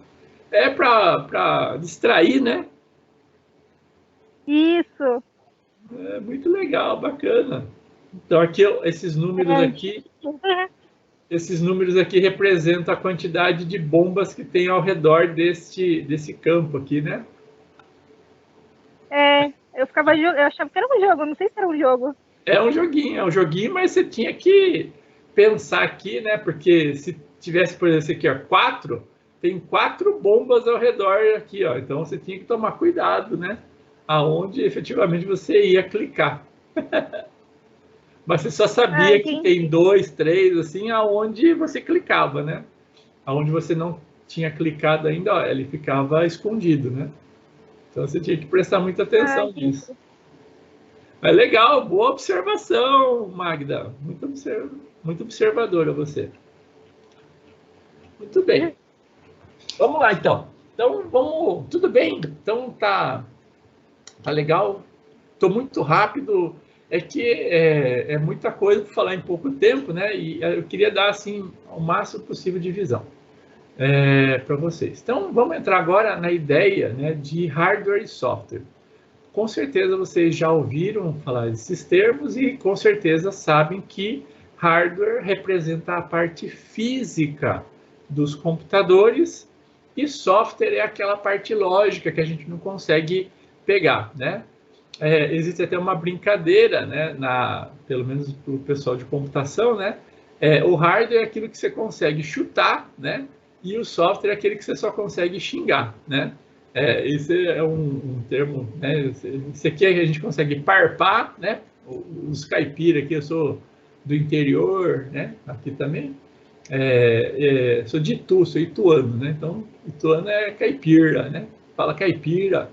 Speaker 1: É para distrair, né?
Speaker 4: Isso.
Speaker 1: É muito legal, bacana. Então, aqui, esses números aqui... Esses números aqui representam a quantidade de bombas que tem ao redor desse campo aqui, né?
Speaker 4: Eu achava que era um jogo, não sei se era um jogo.
Speaker 1: É um joguinho, mas você tinha que pensar aqui, né? Porque se tivesse, por exemplo, esse aqui, ó, tem 4 bombas ao redor aqui, ó. Então você tinha que tomar cuidado, né? Aonde efetivamente você ia clicar. Mas você só sabia que tem 2, 3, assim, aonde você clicava, né? Aonde você não tinha clicado ainda, ó, ele ficava escondido, né? Então você tinha que prestar muita atenção nisso. Mas legal, boa observação, Magda. Muito observadora você. Muito bem. Vamos lá, então. Então, vamos... Tudo bem? Então, tá legal. Estou muito rápido. É que é muita coisa para falar em pouco tempo, né? E eu queria dar, assim, o máximo possível de visão para vocês. Então, vamos entrar agora na ideia, né, de hardware e software. Com certeza vocês já ouviram falar desses termos e com certeza sabem que hardware representa a parte física dos computadores e software é aquela parte lógica que a gente não consegue pegar, né? Existe até uma brincadeira, né, pelo menos para o pessoal de computação, né? O hardware é aquilo que você consegue chutar, né? E o software é aquele que você só consegue xingar, né? Esse é um termo, né? Esse aqui a gente consegue parpar, né? Os caipira aqui, eu sou do interior, né? Aqui também. Sou de Itu, sou ituano, né? Então, ituano é caipira, né? Fala caipira.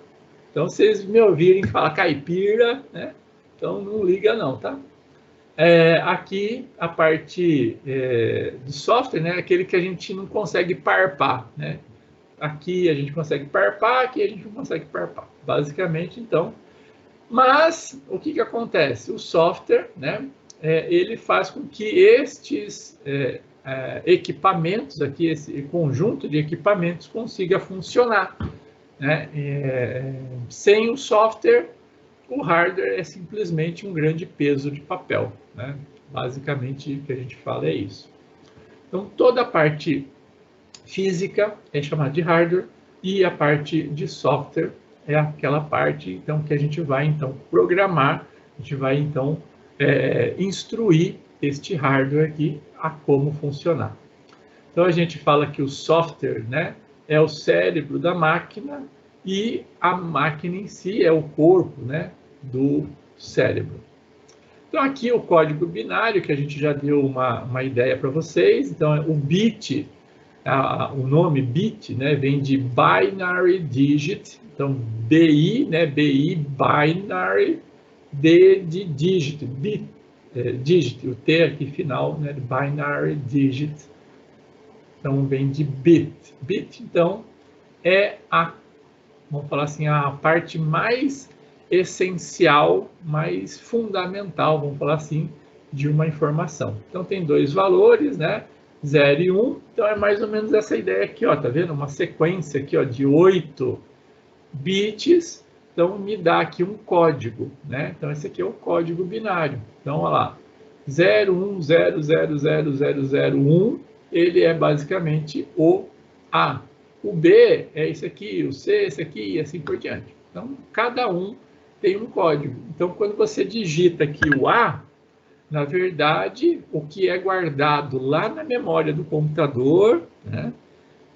Speaker 1: Então, vocês me ouvirem falar caipira, né? Então, não liga não, tá? Aqui, a parte do software, né? Aquele que a gente não consegue parpar, né? Aqui a gente consegue parpar, aqui a gente não consegue parpar. Basicamente, então. Mas, o que acontece? O software, né? Ele faz com que estes equipamentos, aqui, esse conjunto de equipamentos, consiga funcionar, né? Sem o software, o hardware é simplesmente um grande peso de papel, né? Basicamente, o que a gente fala é isso. Então, toda a parte física é chamada de hardware e a parte de software é aquela parte então que a gente vai então programar, a gente vai então instruir este hardware aqui a como funcionar. Então a gente fala que o software, né, é o cérebro da máquina e a máquina em si é o corpo, né, do cérebro. Então aqui o código binário que a gente já deu uma ideia para vocês. Então o bit, o nome bit, né, vem de binary digit, então BI, né, BI, binary, D de digit, bit, digit, o T aqui final, né, binary digit, então vem de bit. Bit, então, vamos falar assim, a parte mais essencial, mais fundamental, vamos falar assim, de uma informação. Então tem dois valores, né? 0 e 1, então é mais ou menos essa ideia aqui, ó, tá vendo? Uma sequência aqui, ó, de 8 bits, então me dá aqui um código, né? Então esse aqui é o código binário. Então, olha lá, 01000001, ele é basicamente o A. O B é esse aqui, o C esse aqui e assim por diante. Então, cada um tem um código. Então, quando você digita aqui o A, na verdade, o que é guardado lá na memória do computador, né?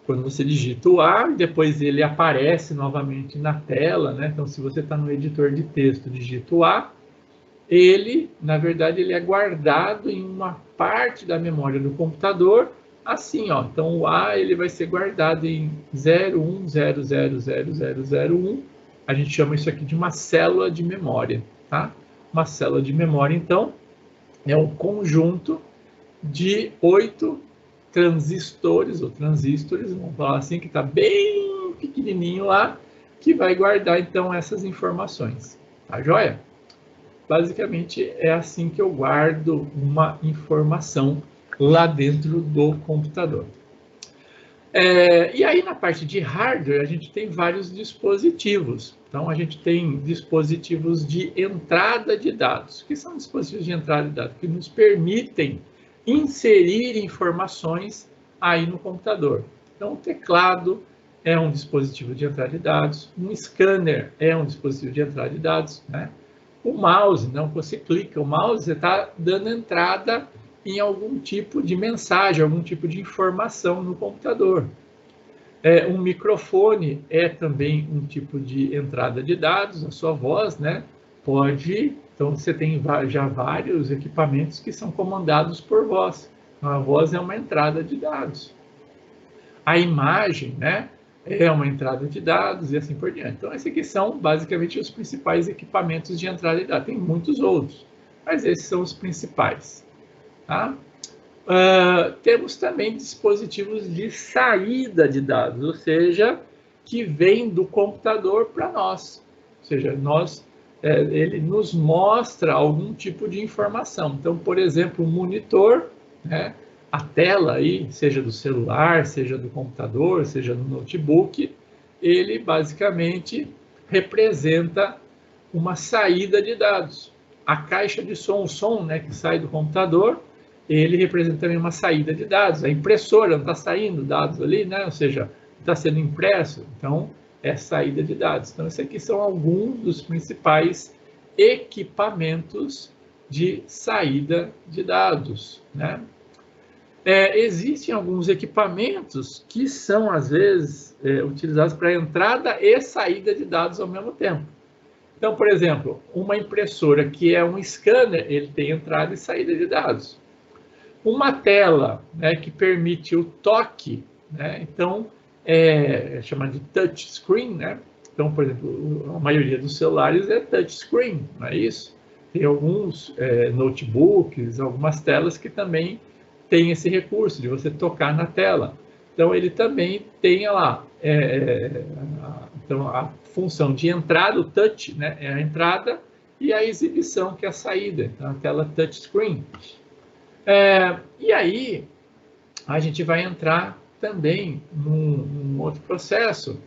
Speaker 1: Quando você digita o A, depois ele aparece novamente na tela, né? Então, se você está no editor de texto, digita o A, ele, na verdade, ele é guardado em uma parte da memória do computador, assim, ó. Então, o A, ele vai ser guardado em 01000001. A gente chama isso aqui de uma célula de memória, tá? Uma célula de memória, então, é um conjunto de 8 transistores, ou transistores, vamos falar assim, que está bem pequenininho lá, que vai guardar, então, essas informações. Tá joia? Basicamente, é assim que eu guardo uma informação lá dentro do computador. E aí, na parte de hardware, a gente tem vários dispositivos. Então, a gente tem dispositivos de entrada de dados. O que são dispositivos de entrada de dados? Que nos permitem inserir informações aí no computador. Então, o teclado é um dispositivo de entrada de dados, um scanner é um dispositivo de entrada de dados, né? O mouse, não, você clica, o mouse você está dando entrada em algum tipo de mensagem, algum tipo de informação no computador. Um microfone é também um tipo de entrada de dados, a sua voz, né? Então você tem já vários equipamentos que são comandados por voz. Então, a voz é uma entrada de dados. A imagem, né, é uma entrada de dados e assim por diante. Então, esses aqui são basicamente os principais equipamentos de entrada de dados. Tem muitos outros, mas esses são os principais. Tá? Temos também dispositivos de saída de dados, ou seja, que vem do computador para nós. Ou seja, ele nos mostra algum tipo de informação. Então, por exemplo, um monitor, né, a tela aí, seja do celular, seja do computador, seja do notebook, ele basicamente representa uma saída de dados. A caixa de som, o som, né, que sai do computador, ele representa também uma saída de dados. A impressora não está saindo dados ali, né? Ou seja, está sendo impresso, então é saída de dados. Então, esses aqui são alguns dos principais equipamentos de saída de dados, né? Existem alguns equipamentos que são, às vezes, utilizados para entrada e saída de dados ao mesmo tempo. Então, por exemplo, uma impressora que é um scanner, ele tem entrada e saída de dados. Uma tela, né, que permite o toque, né, então é chamado de touchscreen, né? Então, por exemplo, a maioria dos celulares é touchscreen, não é isso? Tem alguns notebooks, algumas telas que também tem esse recurso de você tocar na tela. Então, ele também tem lá então, a função de entrada, o touch, né, é a entrada, e a exibição, que é a saída, então, a tela touchscreen. E aí, a gente vai entrar também num outro processo,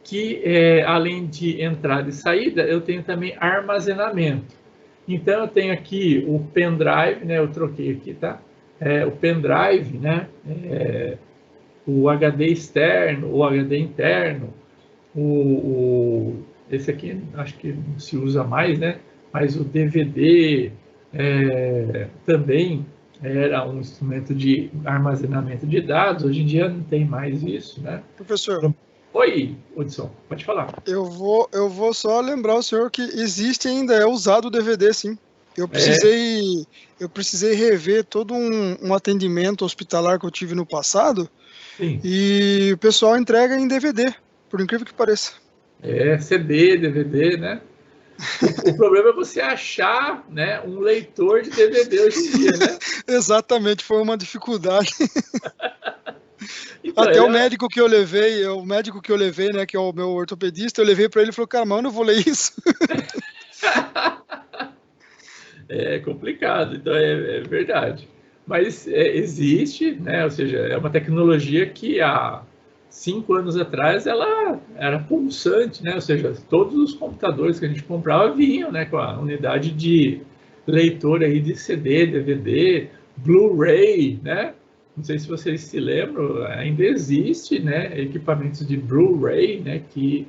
Speaker 1: que além de entrada e saída, eu tenho também armazenamento. Então, eu tenho aqui o pendrive, né, eu troquei aqui, tá? O pendrive, né, o HD externo, o HD interno, esse aqui acho que não se usa mais, né, mas o DVD também era um instrumento de armazenamento de dados. Hoje em dia não tem mais isso, né?
Speaker 2: Professor.
Speaker 1: Oi, Hudson, pode falar.
Speaker 2: Eu vou só lembrar o senhor que existe ainda, é usado o DVD, sim. Eu precisei rever todo um atendimento hospitalar que eu tive no passado.
Speaker 1: Sim.
Speaker 2: E o pessoal entrega em DVD, por incrível que pareça.
Speaker 1: CD, DVD, né? O problema é você achar, né, um leitor de DVD hoje em dia, né?
Speaker 2: Exatamente, foi uma dificuldade.
Speaker 1: Então,
Speaker 2: até o médico que eu levei, né, que é o meu ortopedista, eu levei para ele e falou, cara, mano, eu vou ler isso.
Speaker 1: É complicado, então é verdade. Mas existe, né? Ou seja, é uma tecnologia que há 5 anos atrás ela era pulsante, né? Ou seja, todos os computadores que a gente comprava vinham, né, com a unidade de leitor aí de CD, DVD, Blu-ray, né? Não sei se vocês se lembram, ainda existe, né, equipamentos de Blu-ray, né, que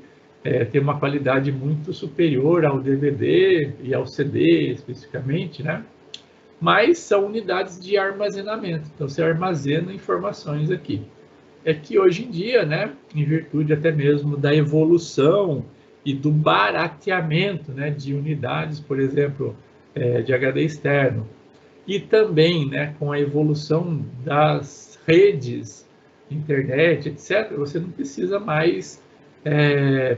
Speaker 1: tem uma qualidade muito superior ao DVD e ao CD especificamente, né? Mas são unidades de armazenamento, então você armazena informações aqui. É que hoje em dia, né, em virtude até mesmo da evolução e do barateamento, né, de unidades, por exemplo, de HD externo, e também, né, com a evolução das redes, internet, etc., você não precisa mais,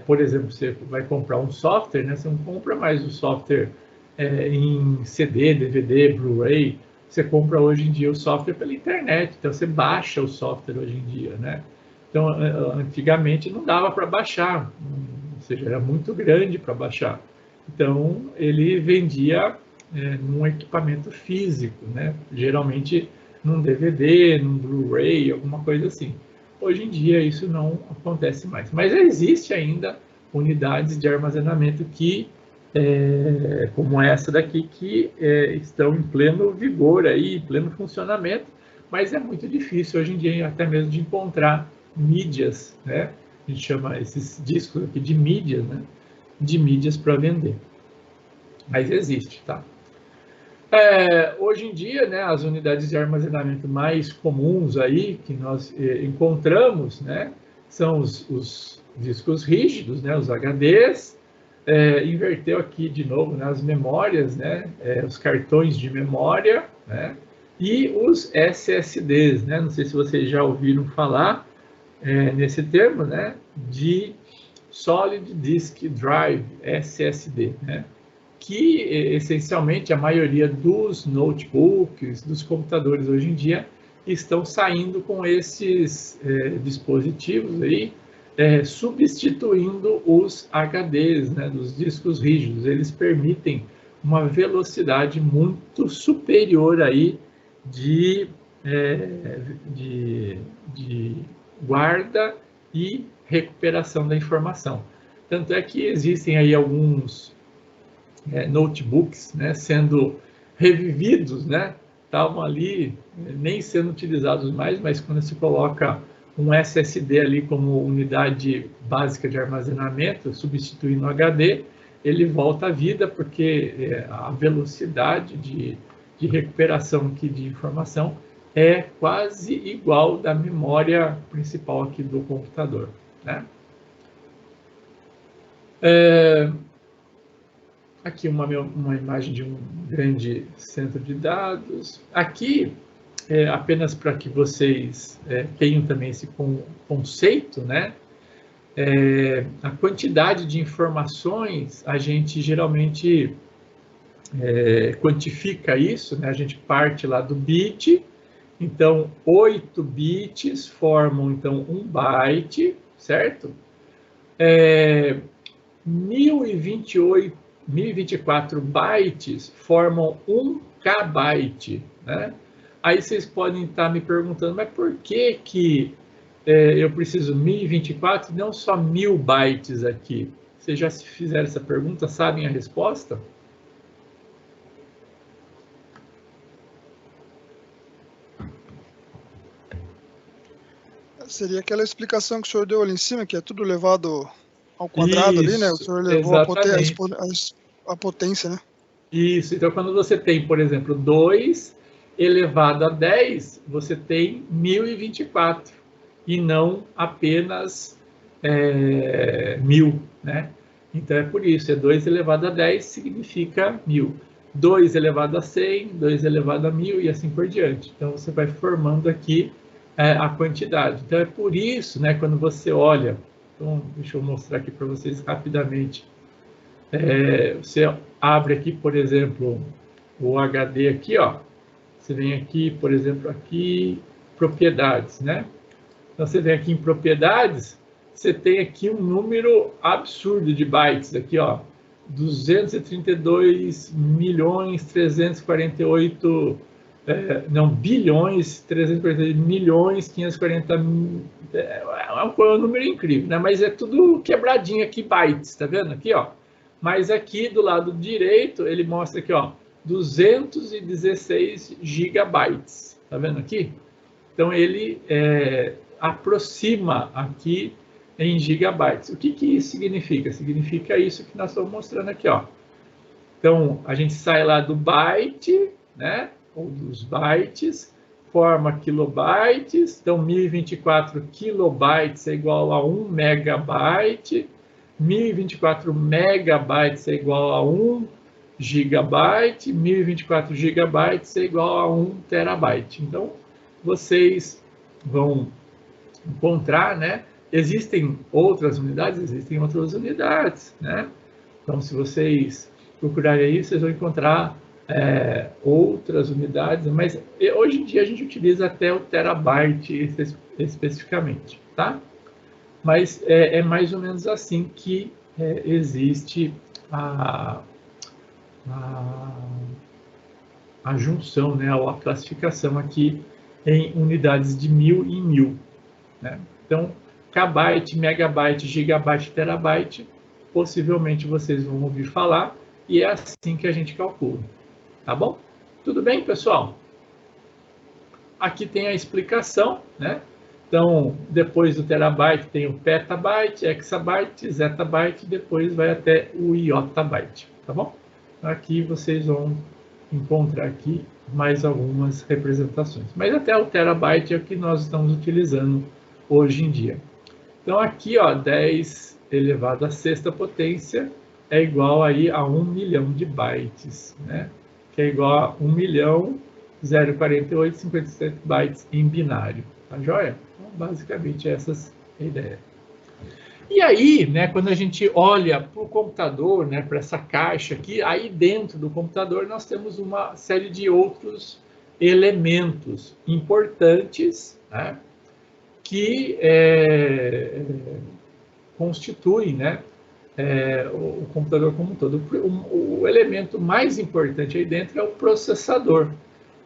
Speaker 1: por exemplo, você vai comprar um software, né, você não compra mais o software em CD, DVD, Blu-ray. Você compra hoje em dia o software pela internet, então você baixa o software hoje em dia, né? Então, antigamente não dava para baixar, ou seja, era muito grande para baixar. Então, ele vendia num equipamento físico, né? Geralmente num DVD, num Blu-ray, alguma coisa assim. Hoje em dia isso não acontece mais, mas existe ainda unidades de armazenamento que como essa daqui, que estão em pleno vigor, aí, em pleno funcionamento, mas é muito difícil hoje em dia até mesmo de encontrar mídias, né? A gente chama esses discos aqui de mídias, né? De mídias para vender. Mas existe, tá? Hoje em dia, né, as unidades de armazenamento mais comuns aí que nós encontramos, né, são os discos rígidos, né, os HDs. Inverteu aqui de novo, né, as memórias, né, os cartões de memória, né, e os SSDs, né, não sei se vocês já ouviram falar, nesse termo, né, de Solid Disk Drive, SSD, né, que essencialmente a maioria dos notebooks, dos computadores hoje em dia, estão saindo com esses dispositivos aí, substituindo os HDs, né, dos discos rígidos. Eles permitem uma velocidade muito superior aí de guarda e recuperação da informação. Tanto é que existem aí alguns notebooks, né, sendo revividos, né, estavam ali nem sendo utilizados mais, mas quando se coloca um SSD ali como unidade básica de armazenamento, substituindo o HD, ele volta à vida, porque a velocidade de recuperação aqui de informação é quase igual da memória principal aqui do computador, né? Aqui uma imagem de um grande centro de dados. Aqui, apenas para que vocês tenham também esse conceito, né? A quantidade de informações, a gente geralmente quantifica isso, né? A gente parte lá do bit, então 8 bits formam então 1 byte, certo? 1024 bytes formam 1 kbyte, né? Aí vocês podem estar me perguntando, mas por que eu preciso 1024 e não só 1000 bytes aqui? Vocês já se fizeram essa pergunta, sabem a resposta?
Speaker 2: Seria aquela explicação que o senhor deu ali em cima, que é tudo levado ao quadrado. Isso, ali, né? O senhor levou a potência, né?
Speaker 1: Isso, então quando você tem, por exemplo, 2 elevado a 10, você tem 1024, e não apenas 1000, né? Então é por isso, 2 elevado a 10 significa 1000. 2 elevado a 100, 2 elevado a 1000 e assim por diante. Então você vai formando aqui a quantidade. Então é por isso, né, quando você olha, então deixa eu mostrar aqui para vocês rapidamente. Você abre aqui, por exemplo, o HD aqui, ó. Você vem aqui, por exemplo, aqui, propriedades, né? Então você vem aqui em propriedades, você tem aqui um número absurdo de bytes aqui, ó. 232 milhões 348 bilhões 348 milhões 540 um número incrível, né? Mas é tudo quebradinho aqui, bytes, tá vendo aqui, ó? Mas aqui do lado direito ele mostra aqui, ó, 216 gigabytes, tá vendo aqui? Então ele aproxima aqui em gigabytes. O que isso significa? Significa isso que nós estamos mostrando aqui, ó. Então a gente sai lá do byte, né? Ou dos bytes, forma kilobytes. Então 1024 kilobytes é igual a 1 megabyte. 1024 megabytes é igual a 1 gigabyte, 1024 gigabytes é igual a 1 terabyte. Então, vocês vão encontrar, né? Existem outras unidades, né? Então, se vocês procurarem aí, vocês vão encontrar outras unidades, mas hoje em dia a gente utiliza até o terabyte especificamente, tá? Mas é mais ou menos assim que existe a junção, né, ou a classificação aqui em unidades de 1000 em 1000. Né? Então, kbyte, megabyte, gigabyte, terabyte, possivelmente vocês vão ouvir falar, e é assim que a gente calcula. Tá bom? Tudo bem, pessoal? Aqui tem a explicação, né? Então, depois do terabyte tem o petabyte, exabyte, zettabyte, depois vai até o iotabyte, tá bom? Aqui vocês vão encontrar aqui mais algumas representações. Mas até o terabyte é o que nós estamos utilizando hoje em dia. Então aqui, ó, 10 elevado à sexta potência é igual aí a 1 milhão de bytes, né? Que é igual a 1.048.57 bytes em binário, tá joia? Então, basicamente essas a ideia. E aí, né, quando a gente olha para o computador, né, para essa caixa aqui, aí dentro do computador nós temos uma série de outros elementos importantes, né, que constituem, né, o computador como um todo. O elemento mais importante aí dentro é o processador.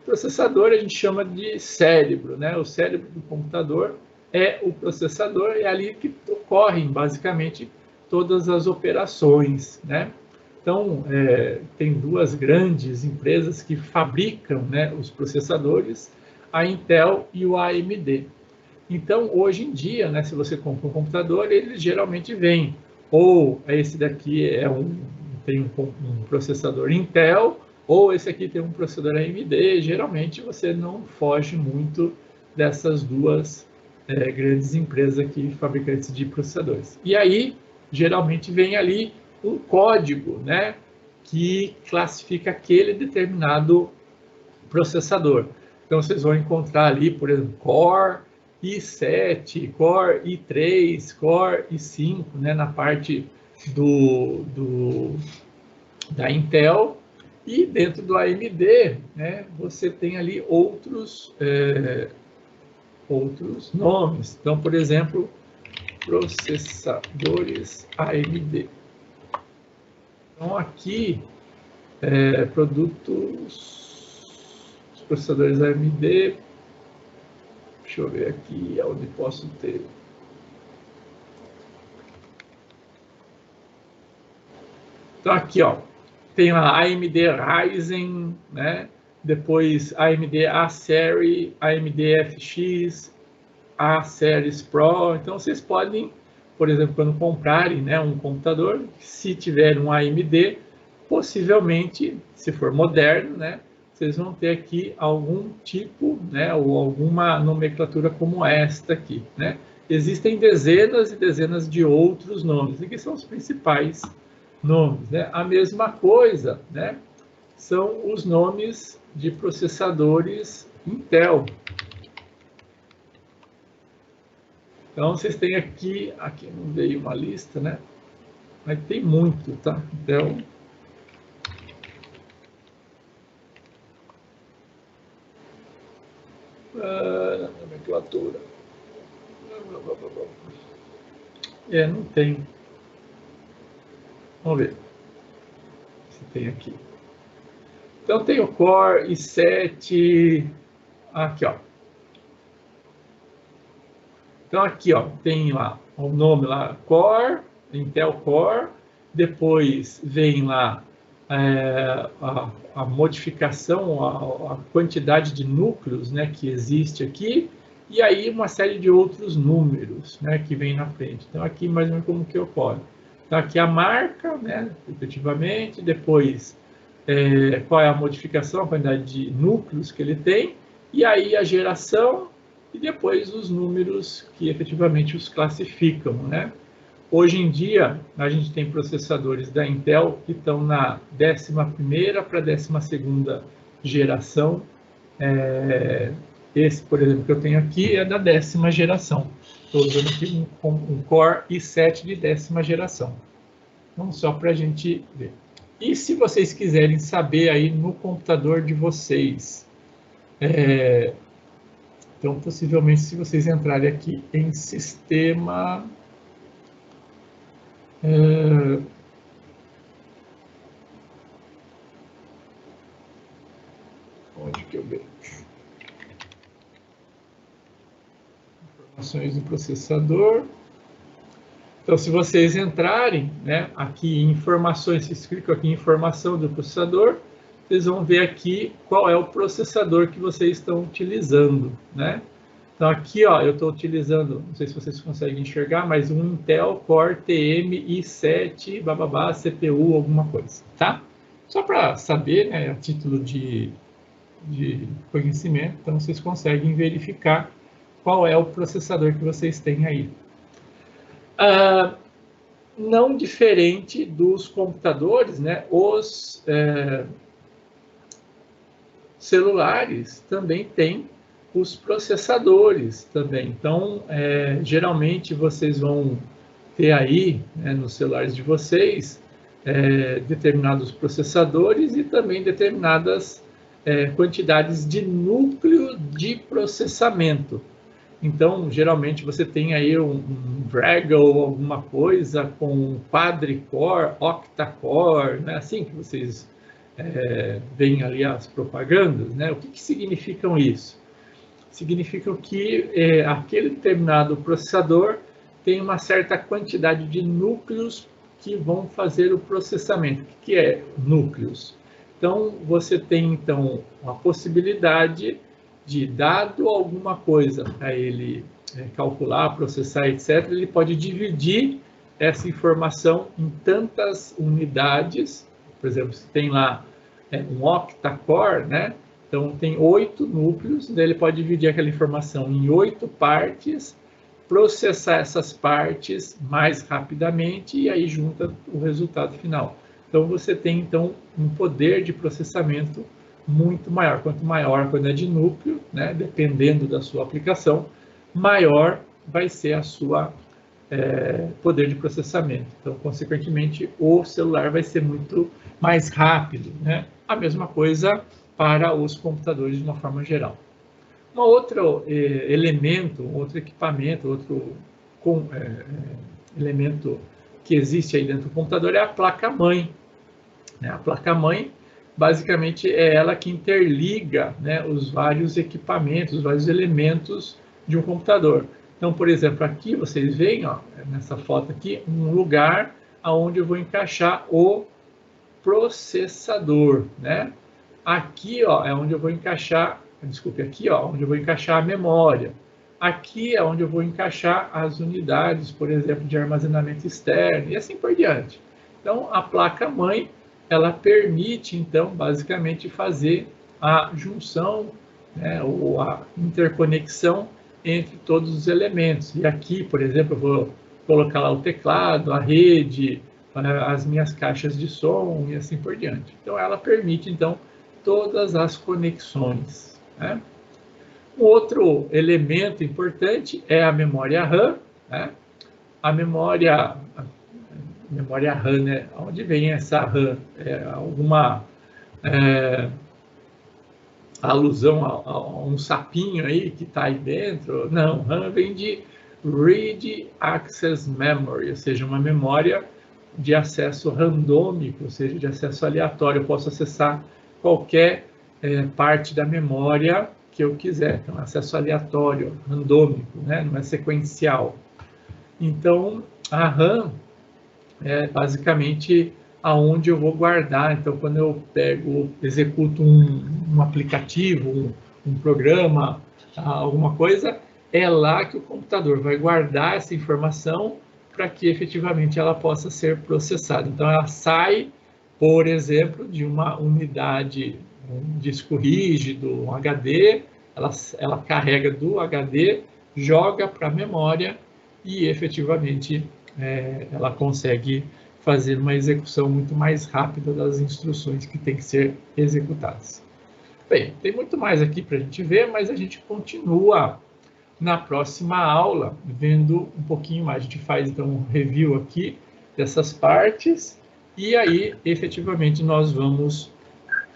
Speaker 1: O processador a gente chama de cérebro, né? O cérebro do computador é o processador, é ali que ocorrem basicamente todas as operações, né? Então, tem duas grandes empresas que fabricam, né, os processadores, a Intel e o AMD. Então, hoje em dia, né, se você compra um computador, ele geralmente vem, ou esse daqui tem um processador Intel, ou esse aqui tem um processador AMD. Geralmente você não foge muito dessas duas grandes empresas aqui, fabricantes de processadores. E aí, geralmente vem ali um código, né, que classifica aquele determinado processador. Então, vocês vão encontrar ali, por exemplo, Core i7, Core i3, Core i5, né, na parte da Intel. E dentro do AMD, né, você tem ali outros nomes. Então, por exemplo, processadores AMD. Então, aqui, os processadores AMD. Deixa eu ver aqui onde posso ter. Então, aqui, ó, tem a AMD Ryzen, né? Depois AMD A-Series, AMD FX, A-Series Pro. Então, vocês podem, por exemplo, quando comprarem, né, um computador, se tiver um AMD, possivelmente, se for moderno, né, vocês vão ter aqui algum tipo, né, ou alguma nomenclatura como esta aqui, né? Existem dezenas e dezenas de outros nomes, aqui são os principais nomes, né? A mesma coisa, né, são os nomes de processadores Intel. Então, vocês têm aqui não veio uma lista, né? Mas tem muito, tá? Então, nomenclatura. Não tem. Vamos ver se tem aqui. Então, tem o Core i7. Aqui, ó. Então, aqui, ó, tem lá o nome lá, Core, Intel Core. Depois vem lá a modificação, a quantidade de núcleos, né, que existe aqui, e aí uma série de outros números, né, que vem na frente. Então, aqui mais ou menos como que ocorre. Então, aqui a marca, né, efetivamente, depois qual é a modificação, a quantidade de núcleos que ele tem, e aí a geração, e depois os números que efetivamente os classificam, né? Hoje em dia, a gente tem processadores da Intel que estão na 11ª para 12ª geração. Esse, por exemplo, que eu tenho aqui é da 10ª geração. Estou usando aqui um Core i7 de 10ª geração. Então, só para a gente ver. E se vocês quiserem saber aí no computador de vocês, então, possivelmente, se vocês entrarem aqui em sistema... onde que eu vejo? Informações do processador. Então, se vocês entrarem, né, aqui em informações, vocês clicam aqui em informação do processador, vocês vão ver aqui qual é o processador que vocês estão utilizando, né? Então, aqui, ó, eu estou utilizando, não sei se vocês conseguem enxergar, mas um Intel Core TM i7, bababá, CPU, alguma coisa, tá? Só para saber, né, a título de conhecimento, então vocês conseguem verificar qual é o processador que vocês têm aí. Não diferente dos computadores, né, os celulares também têm os processadores também. Então, geralmente vocês vão ter aí, né, nos celulares de vocês, determinados processadores e também determinadas quantidades de núcleo de processamento. Então, geralmente você tem aí um Vega ou alguma coisa com quadricore, octacore, né? Assim que vocês veem ali as propagandas, né? O que significam isso? Significam que aquele determinado processador tem uma certa quantidade de núcleos que vão fazer o processamento. O que é núcleos? Então, você tem então a possibilidade de, dado alguma coisa para ele calcular, processar, etc., ele pode dividir essa informação em tantas unidades. Por exemplo, se tem lá um octa-core, né? Então, tem 8 núcleos, daí ele pode dividir aquela informação em 8 partes, processar essas partes mais rapidamente e aí junta o resultado final. Então, você tem então um poder de processamento muito maior. Quanto maior a quantidade de núcleo, né, dependendo da sua aplicação, maior vai ser a sua poder de processamento. Então, consequentemente, o celular vai ser muito mais rápido, né? A mesma coisa para os computadores de uma forma geral. Um outro elemento, outro equipamento, outro elemento que existe aí dentro do computador é a placa-mãe. A placa-mãe, basicamente, é ela que interliga, né, os vários equipamentos, os vários elementos de um computador. Então, por exemplo, aqui vocês veem, ó, nessa foto aqui, um lugar onde eu vou encaixar o processador, né? Aqui, ó, é onde eu vou encaixar, desculpe, aqui, ó, onde eu vou encaixar a memória. Aqui é onde eu vou encaixar as unidades, por exemplo, de armazenamento externo e assim por diante. Então, a placa-mãe, ela permite, então, basicamente, fazer a junção, né, ou a interconexão entre todos os elementos. E aqui, por exemplo, eu vou colocar lá o teclado, a rede, as minhas caixas de som e assim por diante. Então, ela permite, então, todas as conexões, né? Um outro elemento importante é a memória RAM, né? A memória RAM, né? Onde vem essa RAM? Alguma alusão a um sapinho aí que está aí dentro? Não, RAM vem de Read Access Memory, ou seja, uma memória de acesso randômico, ou seja, de acesso aleatório. Eu posso acessar qualquer parte da memória que eu quiser. Então, acesso aleatório, randômico, né? Não é sequencial. Então, a RAM é basicamente aonde eu vou guardar. Então, quando eu executo um aplicativo, um programa, alguma coisa, é lá que o computador vai guardar essa informação para que efetivamente ela possa ser processada. Então, ela sai, por exemplo, de uma unidade, um disco rígido, um HD, ela carrega do HD, joga para a memória e efetivamente ela consegue fazer uma execução muito mais rápida das instruções que têm que ser executadas. Bem, tem muito mais aqui para a gente ver, mas a gente continua na próxima aula, vendo um pouquinho mais. A gente faz, então, um review aqui dessas partes, e aí, efetivamente, nós vamos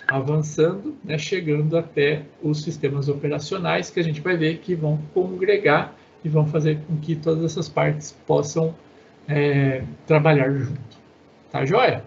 Speaker 1: avançando, né, chegando até os sistemas operacionais, que a gente vai ver que vão congregar e vão fazer com que todas essas partes possam trabalhar junto. Tá joia?